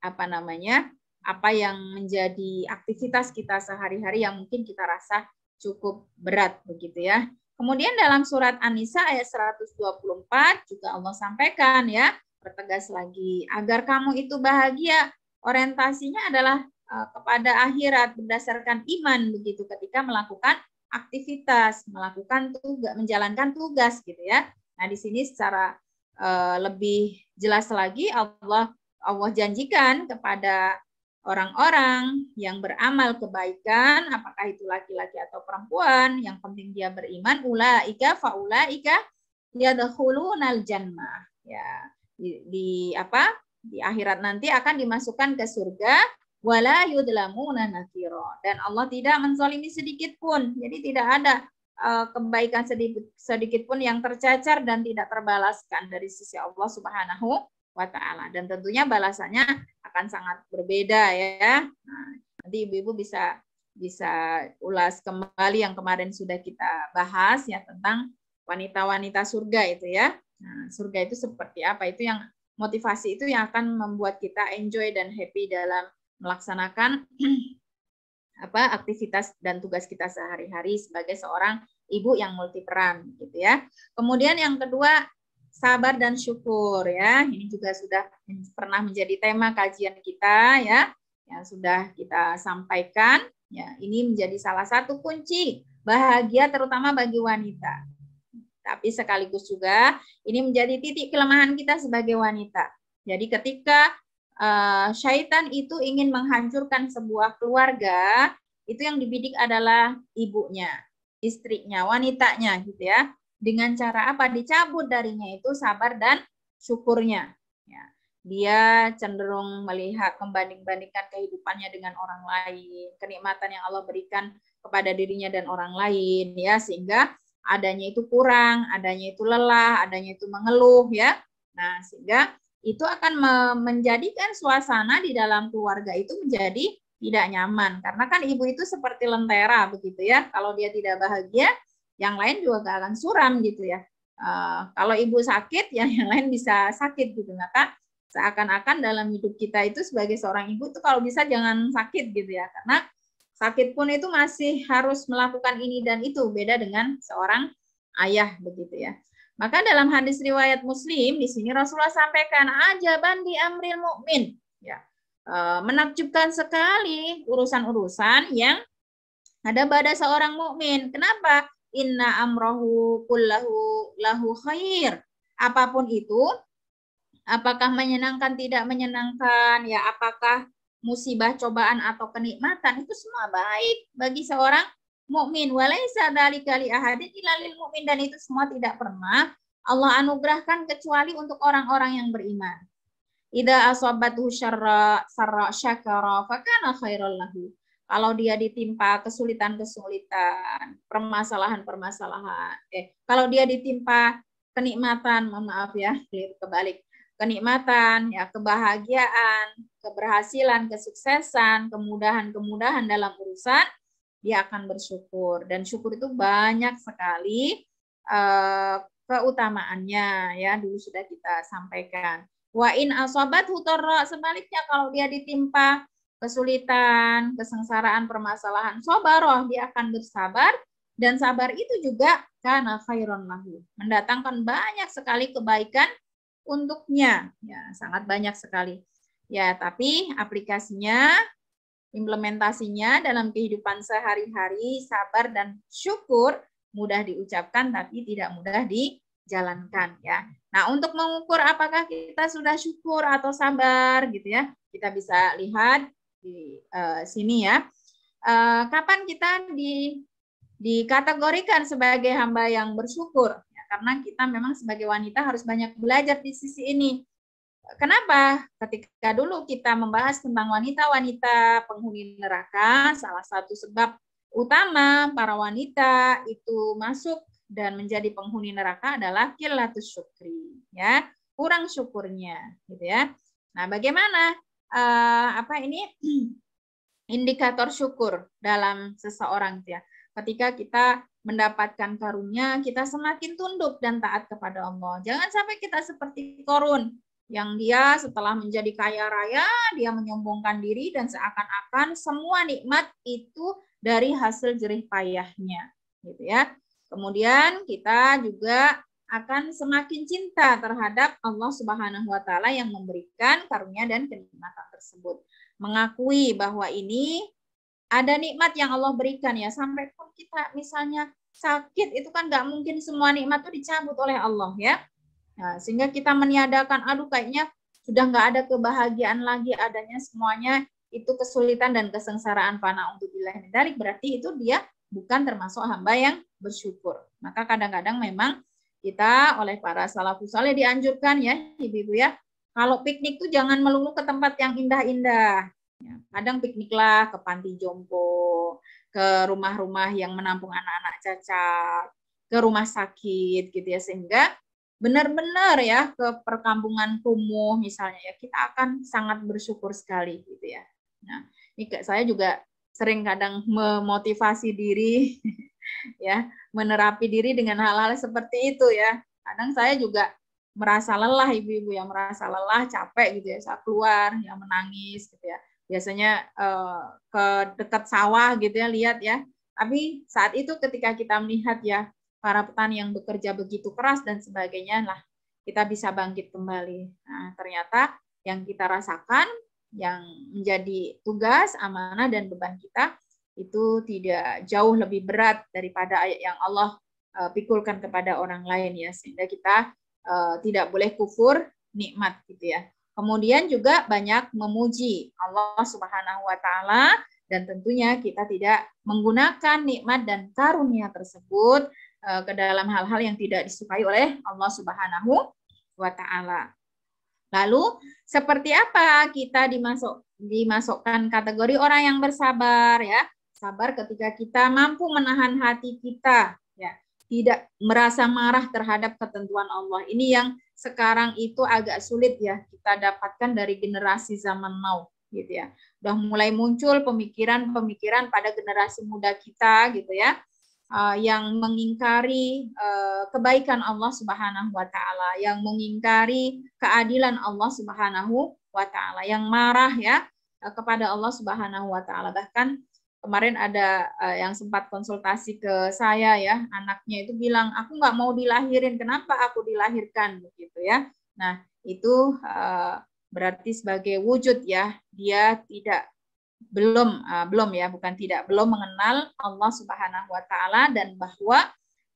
apa yang menjadi aktivitas kita sehari-hari yang mungkin kita rasa cukup berat, begitu ya. Kemudian dalam surat An-Nisa ayat 124 juga Allah sampaikan, ya, pertegas lagi, agar kamu itu bahagia, orientasinya adalah kepada akhirat berdasarkan iman, begitu, ketika melakukan aktivitas, melakukan tugas, menjalankan tugas, gitu ya. Nah, di sini secara lebih jelas lagi Allah janjikan kepada orang-orang yang beramal kebaikan, apakah itu laki-laki atau perempuan, yang penting dia beriman, ulaika faulaika yadkhulunal jannah, ya. Di akhirat nanti akan dimasukkan ke surga, wala yudlamuna nakira, dan Allah tidak menzalimi sedikit pun. Jadi tidak ada kebaikan sedikit pun yang tercacar dan tidak terbalaskan dari sisi Allah Subhanahu wa Ta'ala. Dan tentunya balasannya akan sangat berbeda, ya. Nah, nanti ibu-ibu bisa ulas kembali yang kemarin sudah kita bahas, ya, tentang wanita-wanita surga itu, ya. Nah, surga itu seperti apa? Itu yang motivasi itu yang akan membuat kita enjoy dan happy dalam melaksanakan aktivitas dan tugas kita sehari-hari sebagai seorang ibu yang multiperan, gitu ya. Kemudian yang kedua, sabar dan syukur, ya. Ini juga sudah pernah menjadi tema kajian kita, ya, yang sudah kita sampaikan, ya. Ini menjadi salah satu kunci bahagia terutama bagi wanita. Tapi sekaligus juga ini menjadi titik kelemahan kita sebagai wanita. Jadi ketika syaitan itu ingin menghancurkan sebuah keluarga, itu yang dibidik adalah ibunya, istrinya, wanitanya, gitu ya. Dengan cara apa? Dicabut darinya itu sabar dan syukurnya. Ya. Dia cenderung melihat, membanding-bandingkan kehidupannya dengan orang lain, kenikmatan yang Allah berikan kepada dirinya dan orang lain, ya, sehingga adanya itu kurang, adanya itu lelah, adanya itu mengeluh, ya. Nah, sehingga itu akan menjadikan suasana di dalam keluarga itu menjadi tidak nyaman. Karena kan ibu itu seperti lentera, begitu ya. Kalau dia tidak bahagia, yang lain juga gak akan suram, gitu ya. Kalau ibu sakit, yang lain bisa sakit, gitu. Maka seakan-akan dalam hidup kita itu sebagai seorang ibu tuh kalau bisa jangan sakit, gitu ya. Karena sakit pun itu masih harus melakukan ini dan itu, beda dengan seorang ayah, begitu ya. Maka dalam hadis riwayat Muslim di sini Rasulullah sampaikan, ajaban di amril mukmin, ya. Menakjubkan sekali urusan-urusan yang ada pada seorang mukmin. Kenapa? Inna amrohu kullahu lahu khair. Apapun itu, apakah menyenangkan, tidak menyenangkan, ya, apakah musibah, cobaan atau kenikmatan, itu semua baik bagi seorang mukmin. Walaisa dzalika li ahadin illa lil mukmin, dan itu semua tidak pernah Allah anugerahkan kecuali untuk orang-orang yang beriman. Idza asabathu syarra syakara fakana khairal lahu. Kalau dia ditimpa kesulitan-kesulitan, permasalahan-permasalahan, kalau dia ditimpa kenikmatan, maaf ya, kebalik. Kenikmatan, ya, kebahagiaan, keberhasilan, kesuksesan, kemudahan-kemudahan dalam urusan, dia akan bersyukur. Dan syukur itu banyak sekali keutamaannya, ya, dulu sudah kita sampaikan. Wa in asabathu dharra, sebaliknya kalau dia ditimpa kesulitan, kesengsaraan, permasalahan, sabarah, dia akan bersabar, dan sabar itu juga kana khairon lahu, mendatangkan banyak sekali kebaikan untuknya, ya, sangat banyak sekali, ya. Tapi aplikasinya, implementasinya dalam kehidupan sehari-hari, sabar dan syukur mudah diucapkan tapi tidak mudah dijalankan ya. Nah, untuk mengukur apakah kita sudah syukur atau sabar gitu ya, kita bisa lihat di sini ya. Kapan kita dikategorikan sebagai hamba yang bersyukur? Ya, karena kita memang sebagai wanita harus banyak belajar di sisi ini. Kenapa? Ketika dulu kita membahas tentang wanita-wanita penghuni neraka, salah satu sebab utama para wanita itu masuk dan menjadi penghuni neraka adalah qillatus syukri, ya, kurang syukurnya, gitu ya. Nah, bagaimana indikator syukur dalam seseorang ya? Ketika kita mendapatkan karunia, kita semakin tunduk dan taat kepada Allah. Jangan sampai kita seperti Qarun, yang dia setelah menjadi kaya raya, dia menyombongkan diri dan seakan-akan semua nikmat itu dari hasil jerih payahnya, gitu ya. Kemudian kita juga akan semakin cinta terhadap Allah Subhanahu wa taala yang memberikan karunia dan kenikmatan tersebut. Mengakui bahwa ini ada nikmat yang Allah berikan ya, sampai pun kita misalnya sakit itu kan nggak mungkin semua nikmat itu dicabut oleh Allah ya. Nah, sehingga kita meniadakan, aduh kayaknya sudah nggak ada kebahagiaan lagi, adanya semuanya itu kesulitan dan kesengsaraan fana untuk billahi min dzalik, berarti itu dia bukan termasuk hamba yang bersyukur. Maka kadang-kadang memang kita oleh para salafus saleh dianjurkan ya ibu-ibu ya, kalau piknik tuh jangan melulu ke tempat yang indah-indah. Ya, kadang pikniklah ke panti jompo, ke rumah-rumah yang menampung anak-anak cacat, ke rumah sakit gitu ya, sehingga benar-benar ya ke perkampungan kumuh misalnya ya, kita akan sangat bersyukur sekali gitu ya. Nah, ini saya juga sering kadang memotivasi diri ya, menerapi diri dengan hal-hal seperti itu ya. Kadang saya juga merasa lelah, ibu-ibu yang merasa lelah, capek gitu ya, saya keluar ya menangis gitu ya. Biasanya ke dekat sawah gitu ya, lihat ya. Tapi saat itu ketika kita melihat ya para petani yang bekerja begitu keras dan sebagainya, lah kita bisa bangkit kembali. Nah, ternyata yang kita rasakan, yang menjadi tugas, amanah, dan beban kita itu tidak jauh lebih berat daripada ayat yang Allah pikulkan kepada orang lain ya, sehingga kita tidak boleh kufur nikmat gitu ya. Kemudian juga banyak memuji Allah Subhanahu wa taala, dan tentunya kita tidak menggunakan nikmat dan karunia tersebut ke dalam hal-hal yang tidak disukai oleh Allah Subhanahu wa taala. Lalu seperti apa kita dimasukkan kategori orang yang bersabar ya? Sabar ketika kita mampu menahan hati kita ya, tidak merasa marah terhadap ketentuan Allah. Ini yang sekarang itu agak sulit ya kita dapatkan dari generasi zaman now gitu ya. Udah mulai muncul pemikiran-pemikiran pada generasi muda kita gitu ya, yang mengingkari kebaikan Allah Subhanahu wa taala, yang mengingkari keadilan Allah Subhanahu wa taala, yang marah ya kepada Allah Subhanahu wa taala. Bahkan kemarin ada yang sempat konsultasi ke saya ya, anaknya itu bilang, aku nggak mau dilahirin, kenapa aku dilahirkan begitu ya. Nah, itu berarti sebagai wujud ya, dia belum mengenal Allah Subhanahu wa taala, dan bahwa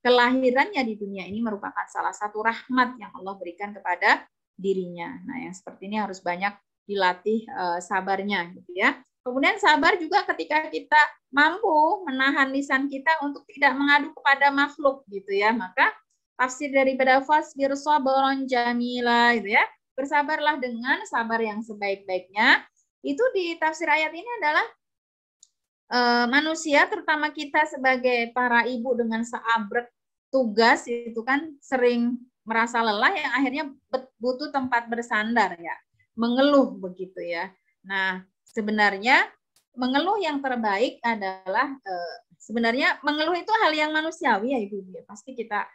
kelahirannya di dunia ini merupakan salah satu rahmat yang Allah berikan kepada dirinya. Nah, yang seperti ini harus banyak dilatih sabarnya gitu ya. Kemudian sabar juga ketika kita mampu menahan lisan kita untuk tidak mengadu kepada makhluk gitu ya. Maka tafsir daripada fasbir sabran jamila gitu ya. Bersabarlah dengan sabar yang sebaik-baiknya. Itu di tafsir ayat ini adalah manusia, terutama kita sebagai para ibu dengan seabrek tugas itu kan sering merasa lelah, yang akhirnya butuh tempat bersandar ya, mengeluh begitu ya. Nah, sebenarnya mengeluh yang terbaik adalah sebenarnya mengeluh itu hal yang manusiawi ya ibu, pasti kita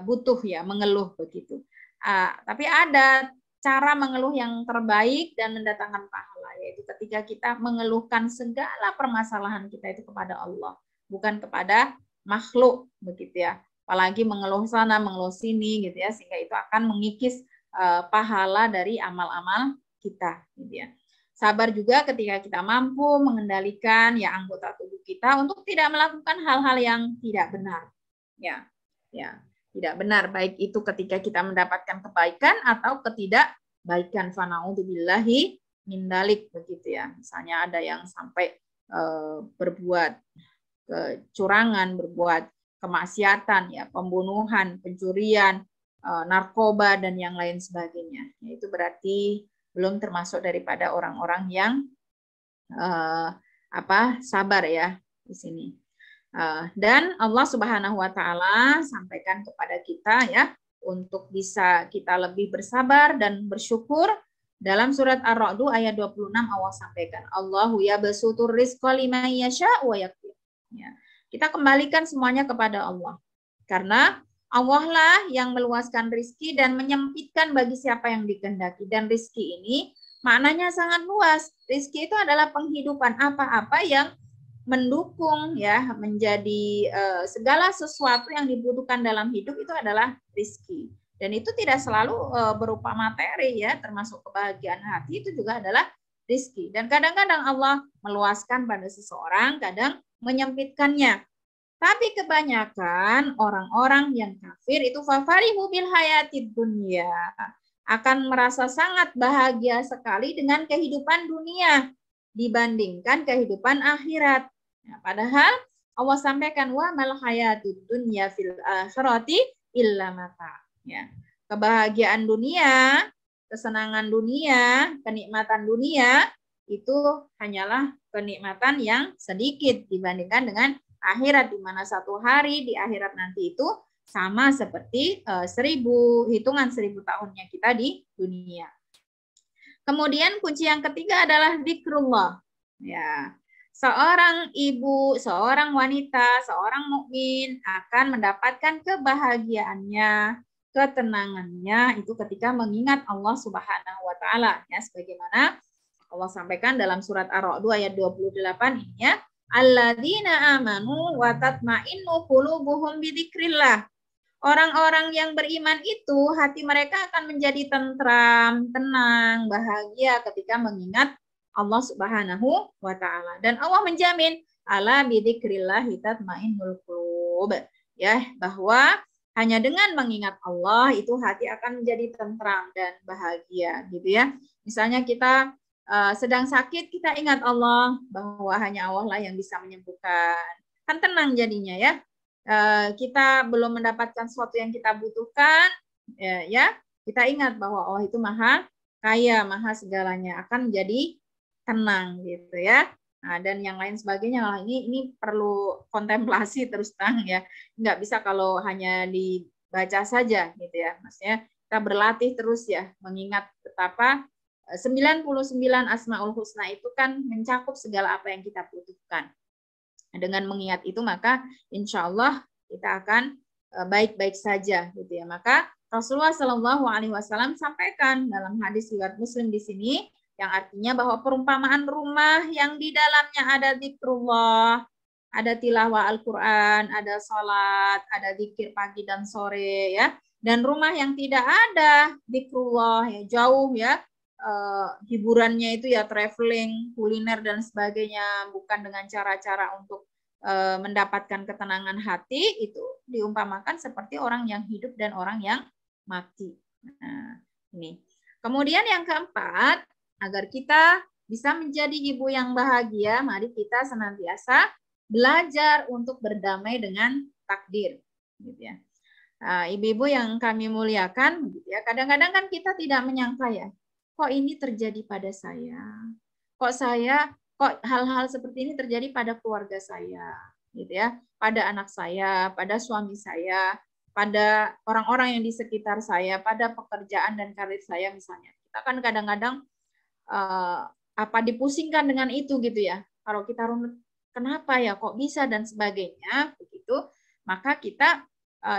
butuh ya mengeluh begitu. Tapi ada cara mengeluh yang terbaik dan mendatangkan pahala, yaitu ketika kita mengeluhkan segala permasalahan kita itu kepada Allah, bukan kepada makhluk begitu ya. Apalagi mengeluh sana, mengeluh sini gitu ya, sehingga itu akan mengikis pahala dari amal-amal kita gitu ya. Sabar juga ketika kita mampu mengendalikan ya anggota tubuh kita untuk tidak melakukan hal-hal yang tidak benar. Ya, tidak benar, baik itu ketika kita mendapatkan kebaikan atau ketidakbaikan. Fana'udzubillahi min dzalik, begitu ya. Misalnya ada yang sampai berbuat kecurangan, berbuat kemaksiatan, ya, pembunuhan, pencurian, narkoba dan yang lain sebagainya. Itu berarti belum termasuk daripada orang-orang yang sabar ya di sini. Dan Allah Subhanahu wa taala sampaikan kepada kita ya untuk bisa kita lebih bersabar dan bersyukur. Dalam surat Ar-Ra'd ayat 26 Allah sampaikan, Allahu yabsutur rizqa liman yasha'u wa yaqdir. Ya. Kita kembalikan semuanya kepada Allah. Karena Allah lah yang meluaskan rizki dan menyempitkan bagi siapa yang dikehendaki. Dan rizki ini maknanya sangat luas. Rizki itu adalah penghidupan, apa-apa yang mendukung ya menjadi segala sesuatu yang dibutuhkan dalam hidup itu adalah rizki. Dan itu tidak selalu berupa materi ya, termasuk kebahagiaan hati itu juga adalah rizki. Dan kadang-kadang Allah meluaskan pada seseorang, kadang menyempitkannya. Tapi kebanyakan orang-orang yang kafir itu fafarihu bil hayatid dunya, akan merasa sangat bahagia sekali dengan kehidupan dunia dibandingkan kehidupan akhirat. Nah, padahal Allah sampaikan wa mal hayatud dunya fil akhirati illa mata. Ya. Kebahagiaan dunia, kesenangan dunia, kenikmatan dunia itu hanyalah kenikmatan yang sedikit dibandingkan dengan akhirat, di mana satu hari di akhirat nanti itu sama seperti hitungan 1000 tahunnya kita di dunia. Kemudian kunci yang ketiga adalah zikrullah. Ya, seorang ibu, seorang wanita, seorang mukmin akan mendapatkan kebahagiaannya, ketenangannya itu ketika mengingat Allah Subhanahu wa taala ya, sebagaimana Allah sampaikan dalam surat Ar-Ra'd ayat 28 ini ya, alladzina amanu wa tatma'innu qulubuhum bidzikrillah. Orang-orang yang beriman itu hati mereka akan menjadi tentram, tenang, bahagia ketika mengingat Allah Subhanahu wa taala. Dan Allah menjamin ala bidzikrillah tatma'innul qulub. Ya, bahwa hanya dengan mengingat Allah itu hati akan menjadi tentram dan bahagia gitu ya. Misalnya kita sedang sakit, kita ingat Allah, bahwa hanya Allah lah yang bisa menyembuhkan. Kan tenang jadinya ya. Kita belum mendapatkan sesuatu yang kita butuhkan, ya kita ingat bahwa Allah itu maha kaya, maha segalanya, akan menjadi tenang gitu ya. Nah, dan yang lain sebagainya. Nah, ini perlu kontemplasi terus terang ya. Nggak bisa kalau hanya dibaca saja gitu ya. Maksudnya kita berlatih terus ya, mengingat betapa 99 Asmaul Husna itu kan mencakup segala apa yang kita butuhkan. Dengan mengingat itu maka insya Allah kita akan baik-baik saja gitu ya. Maka Rasulullah Shallallahu Alaihi Wasallam sampaikan dalam hadis riwayat Muslim di sini, yang artinya bahwa perumpamaan rumah yang di dalamnya ada zikrullah, ada tilawah Al-Quran, ada sholat, ada zikir pagi dan sore ya. Dan rumah yang tidak ada zikrullah, ya jauh ya, hiburannya itu ya traveling, kuliner dan sebagainya, bukan dengan cara-cara untuk mendapatkan ketenangan hati, itu diumpamakan seperti orang yang hidup dan orang yang mati. Nah, ini. Kemudian yang keempat, agar kita bisa menjadi ibu yang bahagia, mari kita senantiasa belajar untuk berdamai dengan takdir, gitu ya. Ibu-ibu yang kami muliakan, gitu ya. Kadang-kadang kan kita tidak menyangka ya, kok ini terjadi pada saya, kok hal-hal seperti ini terjadi pada keluarga saya, gitu ya, pada anak saya, pada suami saya, pada orang-orang yang di sekitar saya, pada pekerjaan dan karir saya misalnya. Kita kan kadang-kadang dipusingkan dengan itu gitu ya. Kalau kita runut, kenapa ya kok bisa dan sebagainya begitu, maka kita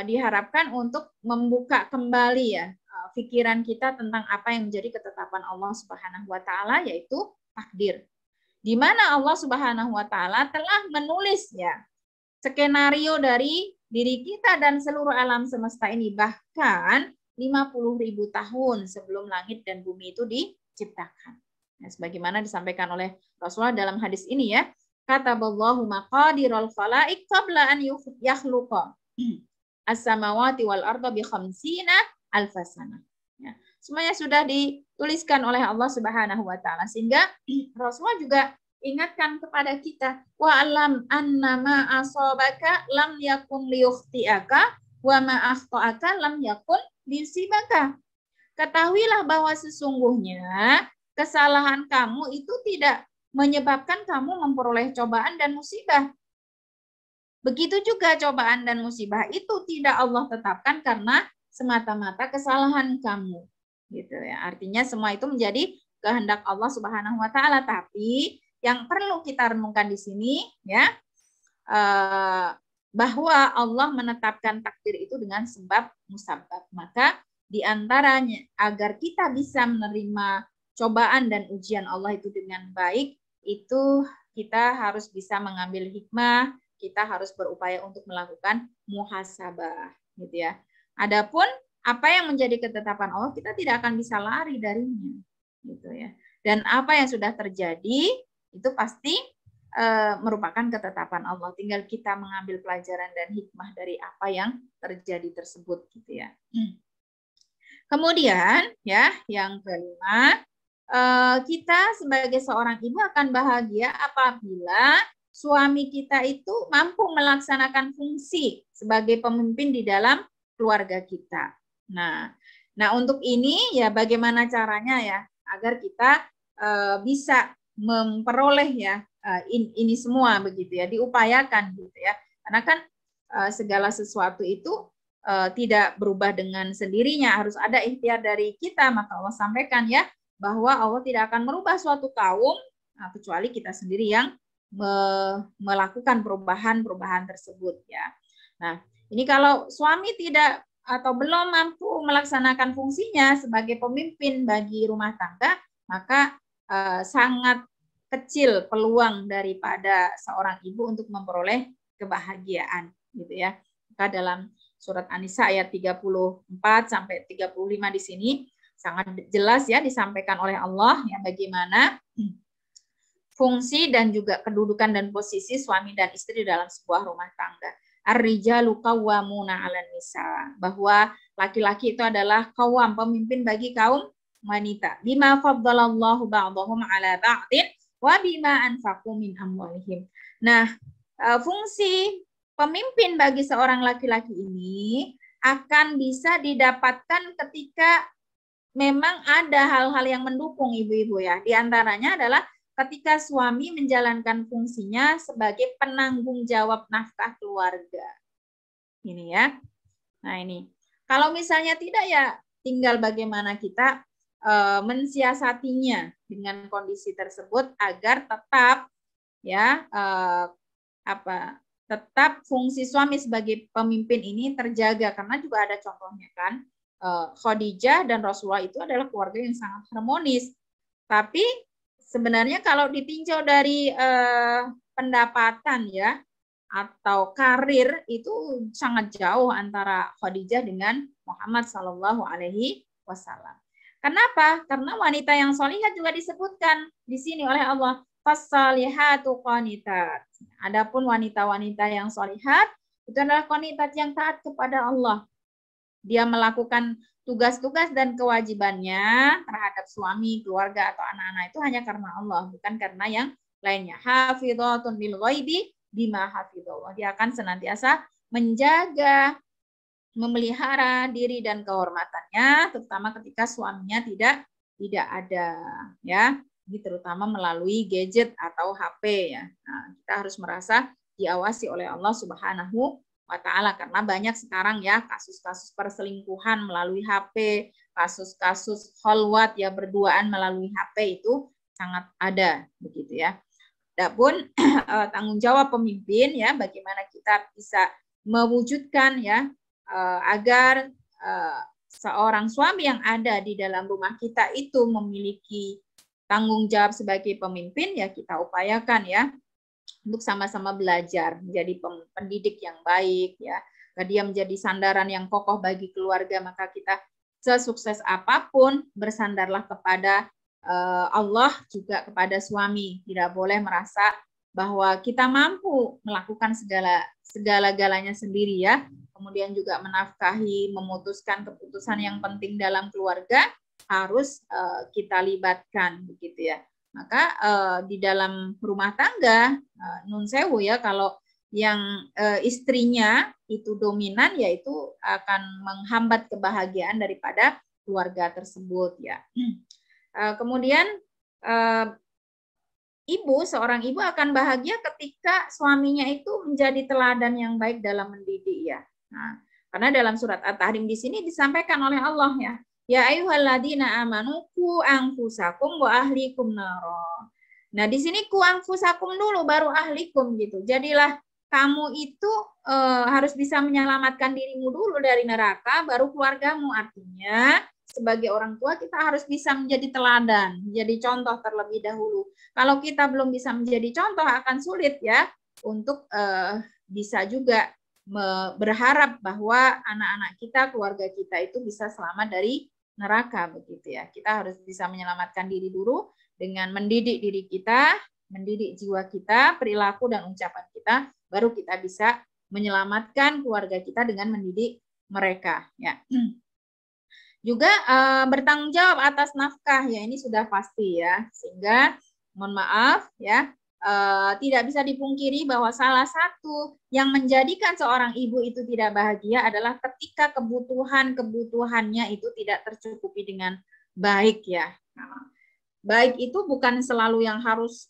diharapkan untuk membuka kembali ya pikiran kita tentang apa yang menjadi ketetapan Allah Subhanahu wa taala, yaitu takdir. Di mana Allah Subhanahu wa taala telah menulis ya skenario dari diri kita dan seluruh alam semesta ini, bahkan 50.000 tahun sebelum langit dan bumi itu diciptakan. Ya, sebagaimana disampaikan oleh Rasulullah dalam hadis ini ya, kataballahu maqadirul khalaiq qabla an yakhluqa as-samawati wal arda bi khamsina alfasana. Ya, semuanya sudah dituliskan oleh Allah Subhanahu wa taala, sehingga Rasulullah juga ingatkan kepada kita, wa alam annama asabaka lam yakun liyukhtiaka wa ma akhta'aka lam yakun liyusibaka. Ketahuilah bahwa sesungguhnya kesalahan kamu itu tidak menyebabkan kamu memperoleh cobaan dan musibah. Begitu juga cobaan dan musibah itu tidak Allah tetapkan karena semata-mata kesalahan kamu. Gitu ya. Artinya semua itu menjadi kehendak Allah Subhanahu wa taala, tapi yang perlu kita renungkan di sini ya, bahwa Allah menetapkan takdir itu dengan sebab musabab. Maka di antaranya agar kita bisa menerima cobaan dan ujian Allah itu dengan baik, itu kita harus bisa mengambil hikmah, kita harus berupaya untuk melakukan muhasabah, gitu ya. Adapun apa yang menjadi ketetapan Allah, kita tidak akan bisa lari darinya, gitu ya. Dan apa yang sudah terjadi itu pasti merupakan ketetapan Allah. Tinggal kita mengambil pelajaran dan hikmah dari apa yang terjadi tersebut, gitu ya. Kemudian ya, yang kelima, kita sebagai seorang ibu akan bahagia apabila suami kita itu mampu melaksanakan fungsi sebagai pemimpin di dalam keluarga kita. Nah untuk ini ya bagaimana caranya ya agar kita bisa memperoleh ya ini semua begitu ya, diupayakan gitu ya. Karena kan segala sesuatu itu tidak berubah dengan sendirinya, harus ada ikhtiar dari kita. Maka Allah sampaikan ya bahwa Allah tidak akan merubah suatu kaum kecuali kita sendiri yang melakukan perubahan tersebut ya. Nah, ini kalau suami tidak atau belum mampu melaksanakan fungsinya sebagai pemimpin bagi rumah tangga, maka sangat kecil peluang daripada seorang ibu untuk memperoleh kebahagiaan gitu ya. Maka dalam surat An-Nisa ayat 34 sampai 35 di sini sangat jelas ya disampaikan oleh Allah ya bagaimana fungsi dan juga kedudukan dan posisi suami dan istri dalam sebuah rumah tangga. Ar-rijalu qawwamuna 'alan nisa, bahwa laki-laki itu adalah qawwam, pemimpin bagi kaum wanita. Bima faddalallahu ba'dahum 'ala ba'din wa bima anfaqu min amwalihim. Nah, fungsi pemimpin bagi seorang laki-laki ini akan bisa didapatkan ketika memang ada hal-hal yang mendukung ibu-ibu ya. Di antaranya adalah ketika suami menjalankan fungsinya sebagai penanggung jawab nafkah keluarga. Ini ya. Nah ini. Kalau misalnya tidak ya tinggal bagaimana kita mensiasatinya dengan kondisi tersebut agar tetap ya tetap fungsi suami sebagai pemimpin ini terjaga, karena juga ada contohnya kan. Khadijah dan Rasulullah itu adalah keluarga yang sangat harmonis. Tapi sebenarnya kalau ditinjau dari pendapatan ya atau karir itu sangat jauh antara Khadijah dengan Muhammad Sallallahu Alaihi Wasallam. Kenapa? Karena wanita yang sholihat juga disebutkan di sini oleh Allah. Fasalihatu qanitat. Adapun wanita-wanita yang sholihat itu adalah qanitat yang taat kepada Allah. Dia melakukan tugas-tugas dan kewajibannya terhadap suami, keluarga, atau anak-anak itu hanya karena Allah, bukan karena yang lainnya. Hafidhatun lil ghaibi bima hafidhallah. Dia akan senantiasa menjaga, memelihara diri dan kehormatannya, terutama ketika suaminya tidak ada, ya. Ini terutama melalui gadget atau HP ya. Nah, kita harus merasa diawasi oleh Allah Subhanahu wa ta'ala, karena banyak sekarang ya kasus-kasus perselingkuhan melalui HP, kasus-kasus khalwat ya berduaan melalui HP itu sangat ada begitu ya. Adapun tanggung jawab pemimpin ya, bagaimana kita bisa mewujudkan ya agar seorang suami yang ada di dalam rumah kita itu memiliki tanggung jawab sebagai pemimpin, ya kita upayakan ya untuk sama-sama belajar menjadi pendidik yang baik ya. Dia menjadi sandaran yang kokoh bagi keluarga, maka kita sesukses apapun bersandarlah kepada Allah juga kepada suami. Tidak boleh merasa bahwa kita mampu melakukan segala-galanya sendiri ya. Kemudian juga menafkahi, memutuskan keputusan yang penting dalam keluarga harus kita libatkan begitu ya. Maka di dalam rumah tangga nun sewu ya, kalau yang istrinya itu dominan, yaitu akan menghambat kebahagiaan daripada keluarga tersebut ya. Kemudian seorang ibu akan bahagia ketika suaminya itu menjadi teladan yang baik dalam mendidik ya. Nah, karena dalam surat At-Tahrim di sini disampaikan oleh Allah ya, ya ayyuhalladzina amanu qu anfusakum wa ahlikum naro. Nah, di sini qu anfusakum dulu baru ahlikum gitu. Jadilah kamu itu harus bisa menyelamatkan dirimu dulu dari neraka, baru keluargamu. Artinya sebagai orang tua kita harus bisa menjadi teladan, menjadi contoh terlebih dahulu. Kalau kita belum bisa menjadi contoh akan sulit ya untuk bisa juga berharap bahwa anak-anak kita, keluarga kita itu bisa selamat dari neraka begitu ya. Kita harus bisa menyelamatkan diri dulu dengan mendidik diri kita, mendidik jiwa kita, perilaku dan ucapan kita, baru kita bisa menyelamatkan keluarga kita dengan mendidik mereka ya. Juga bertanggung jawab atas nafkah ya, ini sudah pasti ya, sehingga mohon maaf ya, tidak bisa dipungkiri bahwa salah satu yang menjadikan seorang ibu itu tidak bahagia adalah ketika kebutuhannya itu tidak tercukupi dengan baik ya. Nah, baik itu bukan selalu yang harus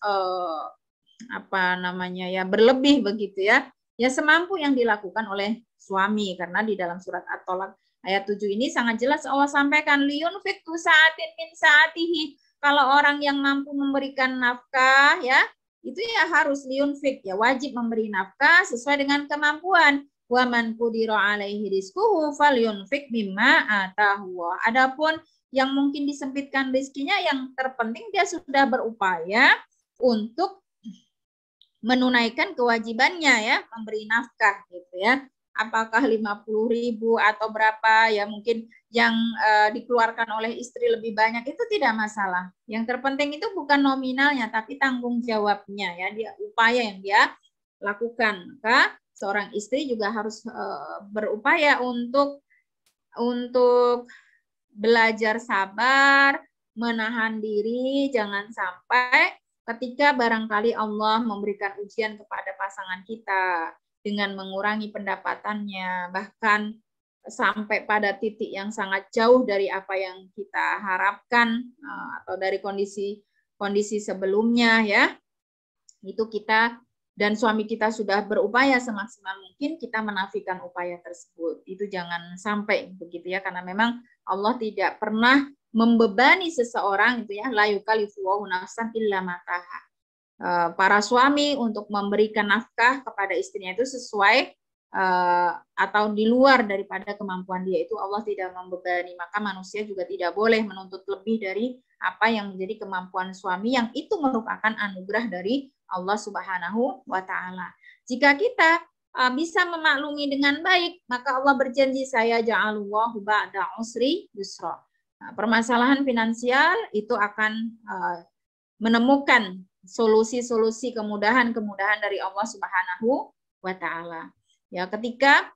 berlebih begitu ya. Ya semampu yang dilakukan oleh suami, karena di dalam surat At-Tolak ayat 7 ini sangat jelas Allah sampaikan liyunfik tu sa'atin min sa'atihi. Kalau orang yang mampu memberikan nafkah ya, itu ya harus liyunfik ya, wajib memberi nafkah sesuai dengan kemampuan. Wa man qudira alaihi rizquhu falyunfik mimma atahu. Adapun yang mungkin disempitkan rezekinya, yang terpenting dia sudah berupaya untuk menunaikan kewajibannya ya, memberi nafkah gitu ya. Apakah 50.000 atau berapa ya, mungkin yang dikeluarkan oleh istri lebih banyak itu tidak masalah. Yang terpenting itu bukan nominalnya tapi tanggung jawabnya ya, dia upaya yang dia lakukan. Maka seorang istri juga harus berupaya untuk belajar sabar, menahan diri, jangan sampai ketika barangkali Allah memberikan ujian kepada pasangan kita dengan mengurangi pendapatannya, bahkan sampai pada titik yang sangat jauh dari apa yang kita harapkan atau dari kondisi sebelumnya ya, itu kita dan suami kita sudah berupaya semaksimal mungkin, kita menafikan upaya tersebut. Itu jangan sampai begitu ya, karena memang Allah tidak pernah membebani seseorang itu ya, la yukallifu nafsan illa ma ataha. Para suami untuk memberikan nafkah kepada istrinya itu sesuai atau di luar daripada kemampuan dia, itu Allah tidak membebani. Maka manusia juga tidak boleh menuntut lebih dari apa yang menjadi kemampuan suami, yang itu merupakan anugerah dari Allah Subhanahu wa Ta'ala. Jika kita bisa memaklumi dengan baik, maka Allah berjanji, saya ja'alullahu ba'da usri yusra. Nah, permasalahan finansial itu akan menemukan solusi-solusi kemudahan-kemudahan dari Allah Subhanahu wa Ta'ala. Ya, ketika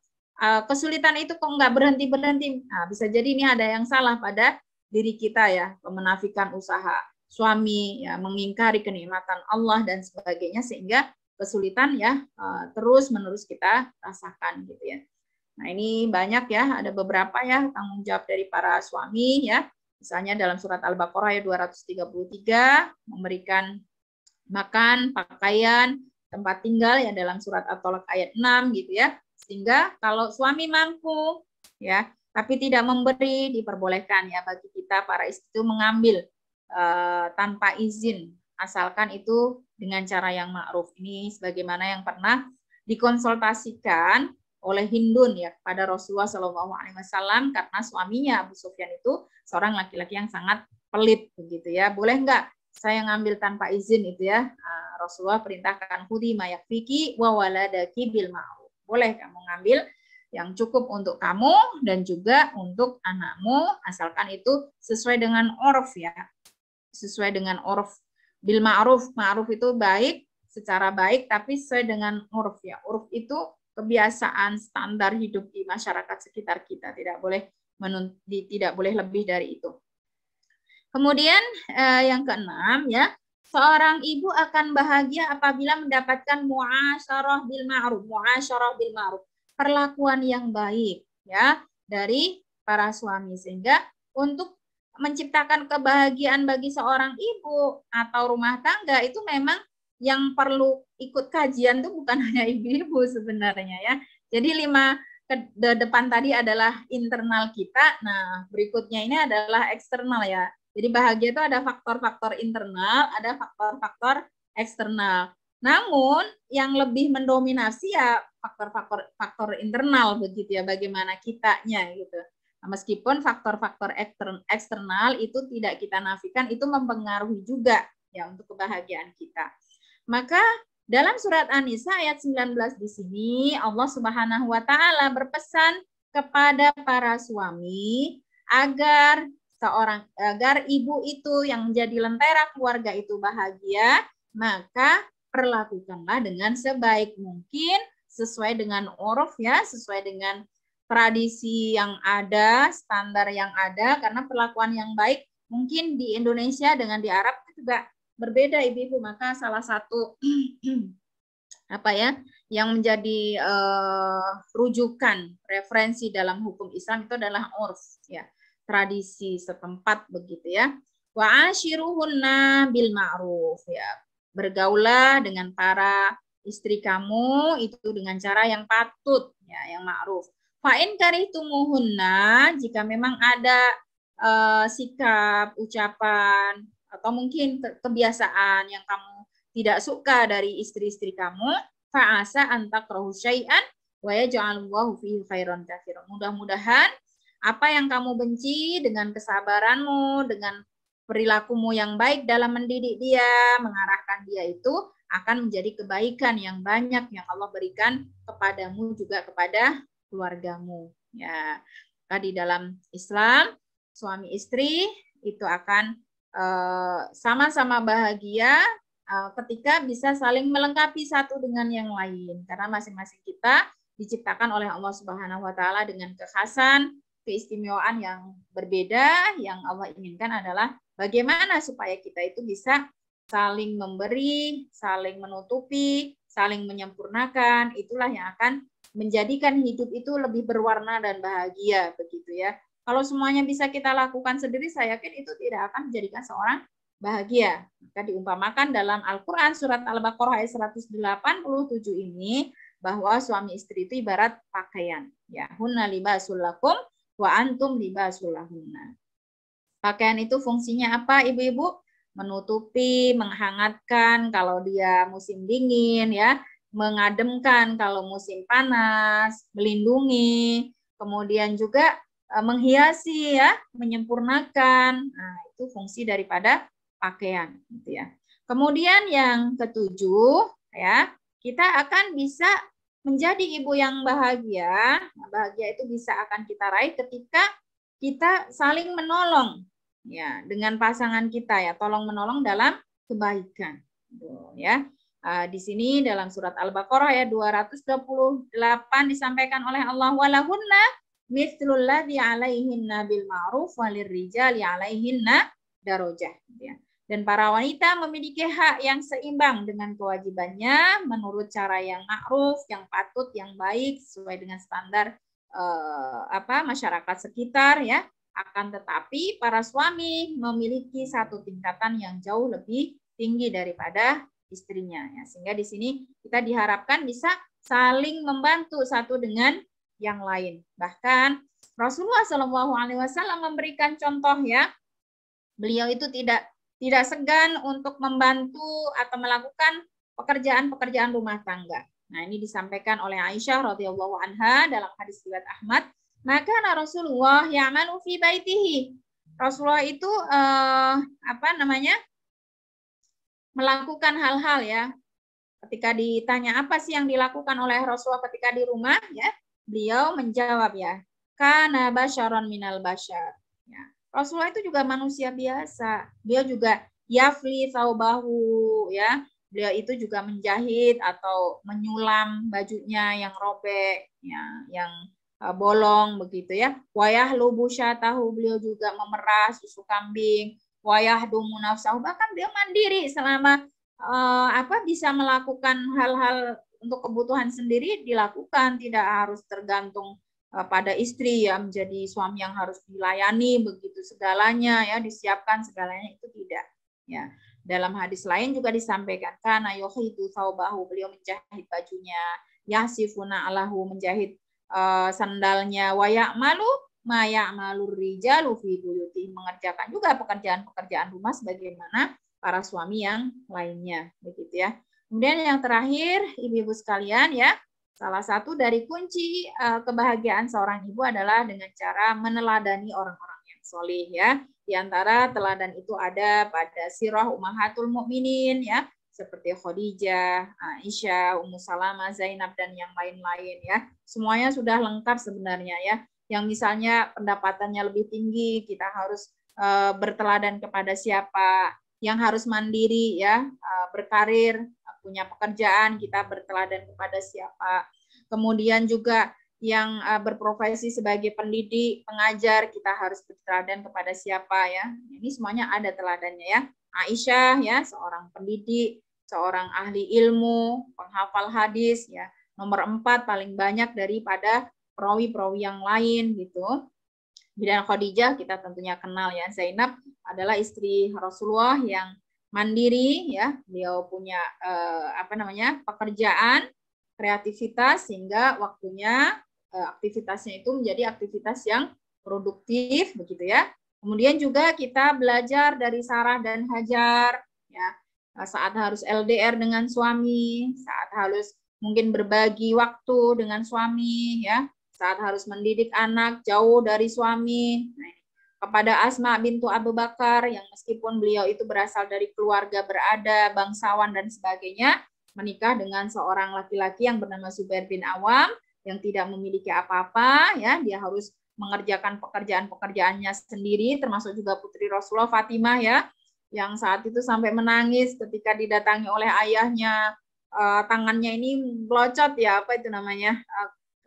kesulitan itu kok nggak berhenti-berhenti, nah, bisa jadi ini ada yang salah pada diri kita ya, menafikan usaha suami, ya, mengingkari kenikmatan Allah dan sebagainya, sehingga kesulitan ya terus-menerus kita rasakan gitu ya. Nah, ini banyak ya, ada beberapa ya tanggung jawab dari para suami ya. Misalnya dalam surat Al-Baqarah ayat 233 memberikan makan, pakaian, tempat tinggal ya, dalam surat At-Tolak ayat 6 gitu ya. Sehingga kalau suami mampu ya, tapi tidak memberi, diperbolehkan ya bagi kita para istri itu mengambil tanpa izin, asalkan itu dengan cara yang ma'ruf. Ini sebagaimana yang pernah dikonsultasikan oleh Hindun ya kepada Rasulullah SAW, karena suaminya Abu Sufyan itu seorang laki-laki yang sangat pelit begitu ya. Boleh enggak saya ngambil tanpa izin itu ya? Rasulullah perintahkan, khudhi ma yakfiki wa waladaki bil ma'ruf. Boleh kamu ngambil yang cukup untuk kamu dan juga untuk anakmu, asalkan itu sesuai dengan urf ya. sesuai dengan urf. Bil ma'ruf, ma'ruf itu baik, secara baik, tapi sesuai dengan urf ya. Urf itu kebiasaan standar hidup di masyarakat sekitar kita, tidak boleh lebih dari itu. Kemudian yang keenam ya, seorang ibu akan bahagia apabila mendapatkan muasyarah bil ma'ruf, muasyarah bil ma'ruf, perlakuan yang baik ya dari para suami, sehingga untuk menciptakan kebahagiaan bagi seorang ibu atau rumah tangga itu memang yang perlu ikut kajian itu bukan hanya ibu-ibu sebenarnya ya. Jadi 5 ke depan tadi adalah internal kita. Nah, berikutnya ini adalah eksternal ya. Jadi bahagia itu ada faktor-faktor internal, ada faktor-faktor eksternal. Namun yang lebih mendominasi ya faktor internal begitu ya, bagaimana kitanya gitu. Nah, meskipun faktor-faktor eksternal itu tidak kita nafikan, itu mempengaruhi juga ya untuk kebahagiaan kita. Maka dalam surat An-Nisa ayat 19 di sini Allah Subhanahu wa taala berpesan kepada para suami agar ibu itu yang menjadi lentera keluarga itu bahagia, maka perlakukanlah dengan sebaik mungkin sesuai dengan uruf ya, sesuai dengan tradisi yang ada, standar yang ada, karena perlakuan yang baik mungkin di Indonesia dengan di Arab itu juga berbeda ibu-ibu. Maka salah satu yang menjadi rujukan referensi dalam hukum Islam itu adalah urf ya, tradisi setempat begitu ya. Wa ashiruhunna bil ma'ruf ya, bergaulah dengan para istri kamu itu dengan cara yang patut ya, yang ma'ruf. Fa in karihtumuhunna, jika memang ada sikap, ucapan atau mungkin kebiasaan yang kamu tidak suka dari istri-istri kamu, fa'asa an takrahu syai'an wa yaj'alullahu fihi khairan katsiran. Mudah-mudahan apa yang kamu benci dengan kesabaranmu, dengan perilakumu yang baik dalam mendidik dia, mengarahkan dia, itu akan menjadi kebaikan yang banyak yang Allah berikan kepadamu juga kepada keluargamu. Ya, di dalam Islam suami istri itu akan sama-sama bahagia ketika bisa saling melengkapi satu dengan yang lain, karena masing-masing kita diciptakan oleh Allah Subhanahu wa taala dengan kekhasan, keistimewaan yang berbeda. Yang Allah inginkan adalah bagaimana supaya kita itu bisa saling memberi, saling menutupi, saling menyempurnakan. Itulah yang akan menjadikan hidup itu lebih berwarna dan bahagia begitu ya. Kalau semuanya bisa kita lakukan sendiri, saya yakin itu tidak akan menjadikan seorang bahagia. Maka diumpamakan dalam Al-Quran surat Al-Baqarah ayat 187 ini bahwa suami istri itu ibarat pakaian. Ya, hunna libasul lakum wa antum libasul lahunna. Pakaian itu fungsinya apa, ibu-ibu? Menutupi, menghangatkan kalau dia musim dingin ya, mengademkan kalau musim panas, melindungi, kemudian juga menghiasi ya, menyempurnakan. Nah, itu fungsi daripada pakaian gitu ya. Kemudian yang ketujuh ya, kita akan bisa menjadi ibu yang bahagia. Nah, bahagia itu bisa akan kita raih ketika kita saling menolong ya dengan pasangan kita ya, tolong menolong dalam kebaikan. Ya. Di sini dalam surat Al-Baqarah ayat 228 disampaikan oleh Allah, walahunna mithlul ladzi 'alaihinna bil ma'ruf walirrijali 'alaihinna darajah. Dan para wanita memiliki hak yang seimbang dengan kewajibannya menurut cara yang ma'ruf, yang patut, yang baik sesuai dengan standar masyarakat sekitar ya. Akan tetapi para suami memiliki satu tingkatan yang jauh lebih tinggi daripada istrinya ya. Sehingga di sini kita diharapkan bisa saling membantu satu dengan yang lain. Bahkan Rasulullah SAW memberikan contoh ya. Beliau itu tidak segan untuk membantu atau melakukan pekerjaan-pekerjaan rumah tangga. Nah, ini disampaikan oleh Aisyah radhiyallahu anha dalam hadis riwayat Ahmad. Maka Rasulullah ya'malu fi baitihi. Rasulullah itu melakukan hal-hal ya. Ketika ditanya apa sih yang dilakukan oleh Rasulullah ketika di rumah ya, beliau menjawab ya, kana basyaron minal basyar. Ya, Rasulullah itu juga manusia biasa. Dia juga yafli thawbahu, ya. Beliau itu juga menjahit atau menyulam bajunya yang robek, ya, yang bolong begitu ya. Wayah lubu syatahu, beliau juga memerah susu kambing. Wayah dumu nafsahu, bahkan beliau mandiri selama bisa melakukan hal-hal untuk kebutuhan sendiri dilakukan, tidak harus tergantung pada istri ya, menjadi suami yang harus dilayani begitu segalanya ya, disiapkan segalanya, itu tidak ya. Dalam hadis lain juga disampaikan, kana yuhidu thawbahu, beliau menjahit bajunya, yasifuna alahu, menjahit sandalnya, wa ya'malu ma ya'malur rijalu fi buyuti, mengerjakan juga pekerjaan-pekerjaan rumah sebagaimana para suami yang lainnya begitu ya. Kemudian yang terakhir, ibu-ibu sekalian ya, salah satu dari kunci kebahagiaan seorang ibu adalah dengan cara meneladani orang-orang yang soleh ya. Di antara teladan itu ada pada sirah ummahatul mukminin ya, seperti Khadijah, Aisyah, Ummu Salamah, Zainab, dan yang lain-lain ya. Semuanya sudah lengkap sebenarnya ya. Yang misalnya pendapatannya lebih tinggi, kita harus berteladan kepada siapa. Yang harus mandiri ya, berkarir, punya pekerjaan, kita berteladan kepada siapa. Kemudian juga yang berprofesi sebagai pendidik, pengajar, kita harus berteladan kepada siapa ya. Ini semuanya ada teladannya ya. Aisyah ya, seorang pendidik, seorang ahli ilmu, penghafal hadis ya. Nomor 4 paling banyak daripada perawi-perawi yang lain gitu. Dan Khadijah kita tentunya kenal ya. Zainab adalah istri Rasulullah yang mandiri ya. Beliau punya pekerjaan, kreativitas, sehingga waktunya aktivitasnya itu menjadi aktivitas yang produktif begitu ya. Kemudian juga kita belajar dari Sarah dan Hajar ya, saat harus LDR dengan suami, saat harus mungkin berbagi waktu dengan suami ya, saat harus mendidik anak jauh dari suami. Nah, kepada Asma bintu Abu Bakar yang meskipun beliau itu berasal dari keluarga berada, bangsawan dan sebagainya, menikah dengan seorang laki-laki yang bernama Zubair bin Awam yang tidak memiliki apa-apa ya, dia harus mengerjakan pekerjaan-pekerjaannya sendiri, termasuk juga putri Rasulullah Fatimah ya, yang saat itu sampai menangis ketika didatangi oleh ayahnya, tangannya ini belocot ya, apa itu namanya,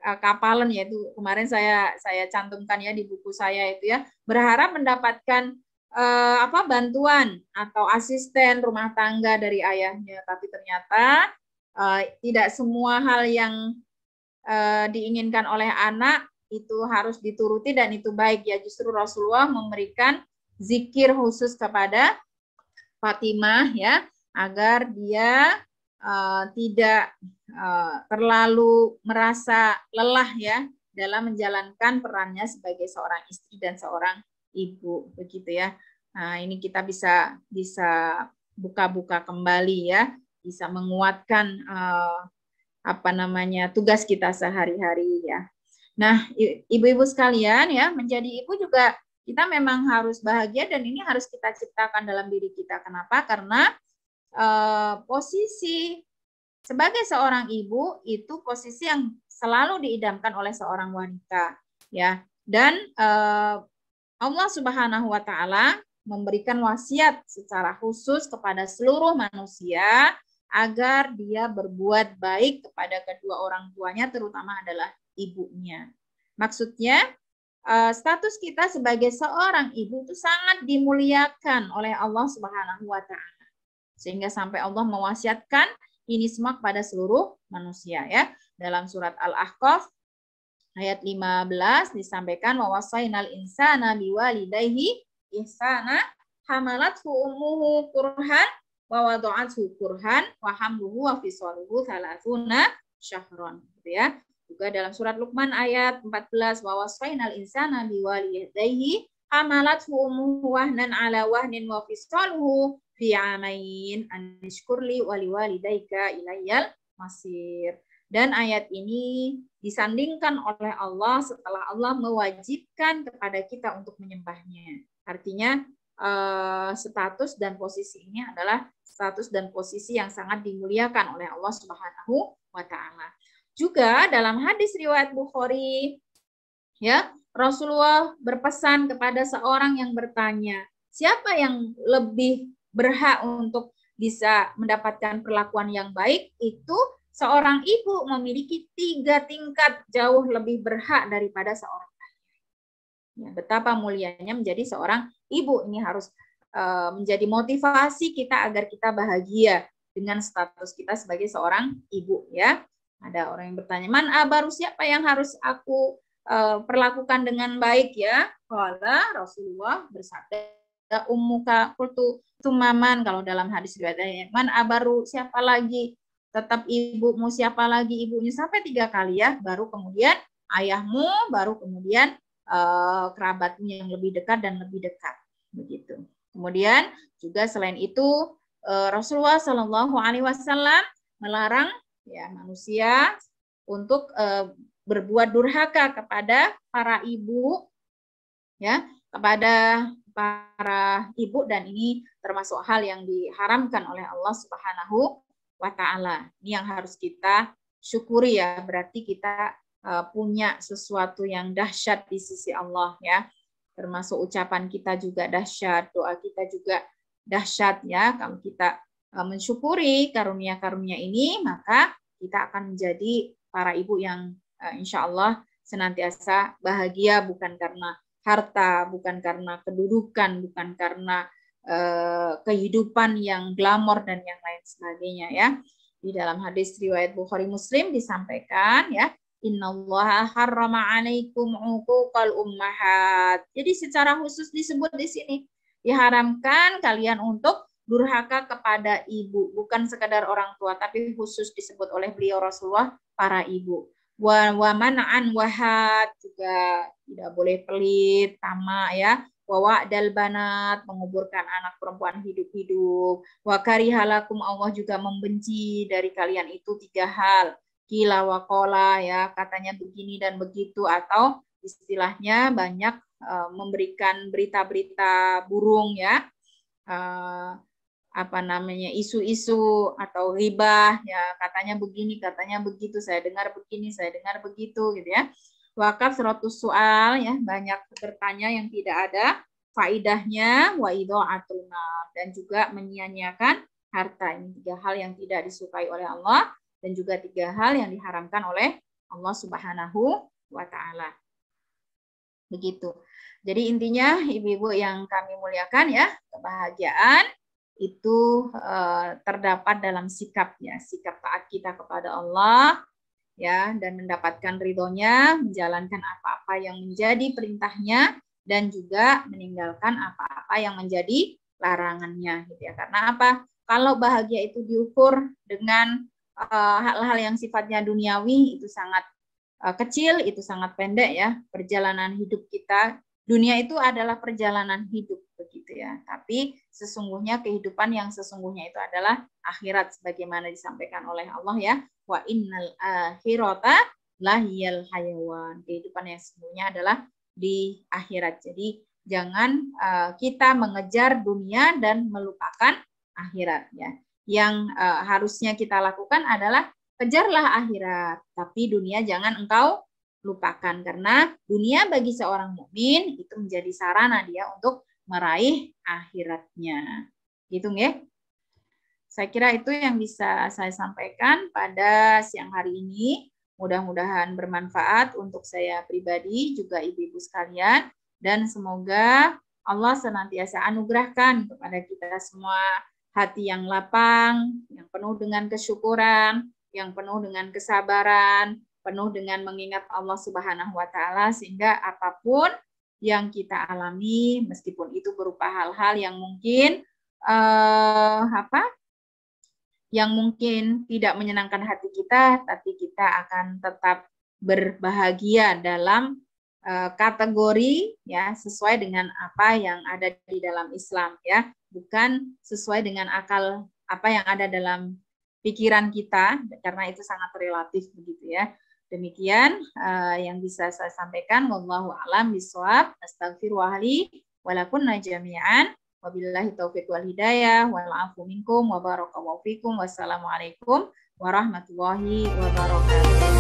kapalan ya, itu kemarin saya cantumkan ya di buku saya itu ya, berharap mendapatkan bantuan atau asisten rumah tangga dari ayahnya, tapi ternyata tidak semua hal yang diinginkan oleh anak itu harus dituruti dan itu baik ya. Justru Rasulullah memberikan zikir khusus kepada Fatimah ya, agar dia tidak terlalu merasa lelah ya dalam menjalankan perannya sebagai seorang istri dan seorang ibu begitu ya. Nah, ini kita bisa buka-buka kembali ya, bisa menguatkan tugas kita sehari-hari ya. Nah, ibu-ibu sekalian ya, menjadi ibu juga kita memang harus bahagia dan ini harus kita ciptakan dalam diri kita. Kenapa? Karena posisi sebagai seorang ibu itu posisi yang selalu diidamkan oleh seorang wanita ya. Dan Allah Subhanahu wa taala memberikan wasiat secara khusus kepada seluruh manusia agar dia berbuat baik kepada kedua orang tuanya, terutama adalah ibunya. Maksudnya, status kita sebagai seorang ibu itu sangat dimuliakan oleh Allah Subhanahu wa taala. Sehingga sampai Allah mewasiatkan ini semua kepada seluruh manusia ya. Dalam surat Al-Ahqaf ayat 15 disampaikan wa wasainal insana biwalidayhi ihsana hamalathu ummuhu kurhan wa wada'athu kurhan wa hamluhu wa fisaluhu 30 syahron gitu ya. Juga dalam surat Luqman ayat 14 wa wasainal insana biwalidayhi hamalathu ummuhu wahnan ala wahnin wa fisaluhu fi amain anishkurli wa liwalidayka ilayyal masir. Dan ayat ini disandingkan oleh Allah setelah Allah mewajibkan kepada kita untuk menyembahnya. Artinya status dan posisi ini adalah status dan posisi yang sangat dimuliakan oleh Allah Subhanahu wa taala. Juga dalam hadis riwayat Bukhari ya, Rasulullah berpesan kepada seorang yang bertanya, siapa yang lebih berhak untuk bisa mendapatkan perlakuan yang baik? Itu seorang ibu memiliki 3 tingkat jauh lebih berhak daripada seorang ayah. Ya, betapa mulianya menjadi seorang ibu. Ini harus menjadi motivasi kita agar kita bahagia dengan status kita sebagai seorang ibu, ya. Ada orang yang bertanya, man abaru, siapa yang harus aku perlakukan dengan baik, ya? Qala, Rasulullah bersabda, ummuka qultu tumaman, kalau dalam hadis riwayatnya, man abaru, siapa lagi? Tetap ibumu, siapa lagi ibunya, sampai 3 kali, ya. Baru kemudian ayahmu, baru kemudian kerabatmu yang lebih dekat dan lebih dekat, begitu. Kemudian juga selain itu Rasulullah Shallallahu Alaihi Wasallam melarang, ya, manusia untuk berbuat durhaka kepada para ibu, ya, kepada para ibu, dan ini termasuk hal yang diharamkan oleh Allah Subhanahu wa Ta'ala. Ini yang harus kita syukuri, ya, berarti kita punya sesuatu yang dahsyat di sisi Allah, ya, termasuk ucapan kita juga dahsyat, doa kita juga dahsyat, ya. Kalau kita mensyukuri karunia-karunia ini, maka kita akan menjadi para ibu yang insya Allah senantiasa bahagia, bukan karena harta, bukan karena kedudukan, bukan karena kehidupan yang glamor dan yang lain sebagainya, ya. Di dalam hadis riwayat Bukhari Muslim disampaikan, ya, innallaha harrama 'alaikum 'uquqal ummahat. Jadi secara khusus disebut di sini, diharamkan kalian untuk durhaka kepada ibu, bukan sekadar orang tua, tapi khusus disebut oleh beliau Rasulullah para ibu. Wa man'an wahat, juga tidak boleh pelit, tamak, ya. Wa wa'dal banat, menguburkan anak perempuan hidup-hidup. Wa karihalakum, Allah juga membenci dari kalian itu 3 hal. Kila wa kola, ya, katanya begini dan begitu, atau istilahnya banyak memberikan berita-berita burung, ya, apa namanya, isu-isu atau ghibah, ya, katanya begini, katanya begitu, saya dengar begini, saya dengar begitu, gitu, ya. Wakaf 100 soal, ya, banyak bertanya yang tidak ada faidahnya, wa idha'atul mal, dan juga menyia-nyiakan harta. Ini 3 hal yang tidak disukai oleh Allah, dan juga 3 hal yang diharamkan oleh Allah Subhanahu wa Ta'ala. Begitu. Jadi intinya ibu-ibu yang kami muliakan, ya, kebahagiaan itu terdapat dalam sikap, ya, sikap taat kita kepada Allah, ya, dan mendapatkan ridhonya, menjalankan apa-apa yang menjadi perintahnya, dan juga meninggalkan apa-apa yang menjadi larangannya, gitu, ya. Karena apa? Kalau bahagia itu diukur dengan hal-hal yang sifatnya duniawi, itu sangat kecil, itu sangat pendek, ya. Perjalanan hidup kita, dunia itu adalah perjalanan hidup, begitu, ya. Tapi sesungguhnya kehidupan yang sesungguhnya itu adalah akhirat, sebagaimana disampaikan oleh Allah, ya. Wa innal akhirata lahiyal hayawan. Kehidupan yang sesungguhnya adalah di akhirat. Jadi jangan kita mengejar dunia dan melupakan akhirat, ya. Yang harusnya kita lakukan adalah kejarlah akhirat, tapi dunia jangan engkau lupakan, karena dunia bagi seorang mukmin itu menjadi sarana dia untuk meraih akhiratnya. Gitu, ya. Saya kira itu yang bisa saya sampaikan pada siang hari ini. Mudah-mudahan bermanfaat untuk saya pribadi, juga ibu-ibu sekalian, dan semoga Allah senantiasa anugerahkan kepada kita semua hati yang lapang, yang penuh dengan kesyukuran, yang penuh dengan kesabaran, penuh dengan mengingat Allah Subhanahu wa Ta'ala, sehingga apapun yang kita alami, meskipun itu berupa hal-hal yang mungkin yang mungkin tidak menyenangkan hati kita, tapi kita akan tetap berbahagia dalam kategori, ya, sesuai dengan apa yang ada di dalam Islam, ya, bukan sesuai dengan akal apa yang ada dalam pikiran kita, karena itu sangat relatif, begitu, ya. Demikian yang bisa saya sampaikan. Wallahu a'lam bishawab. Astaghfirullahi wa lakum jami'an. Wabillahi taufiq wal hidayah wal afu minkum wa barakallahu fikum. Wassalamualaikum warahmatullahi wabarakatuh.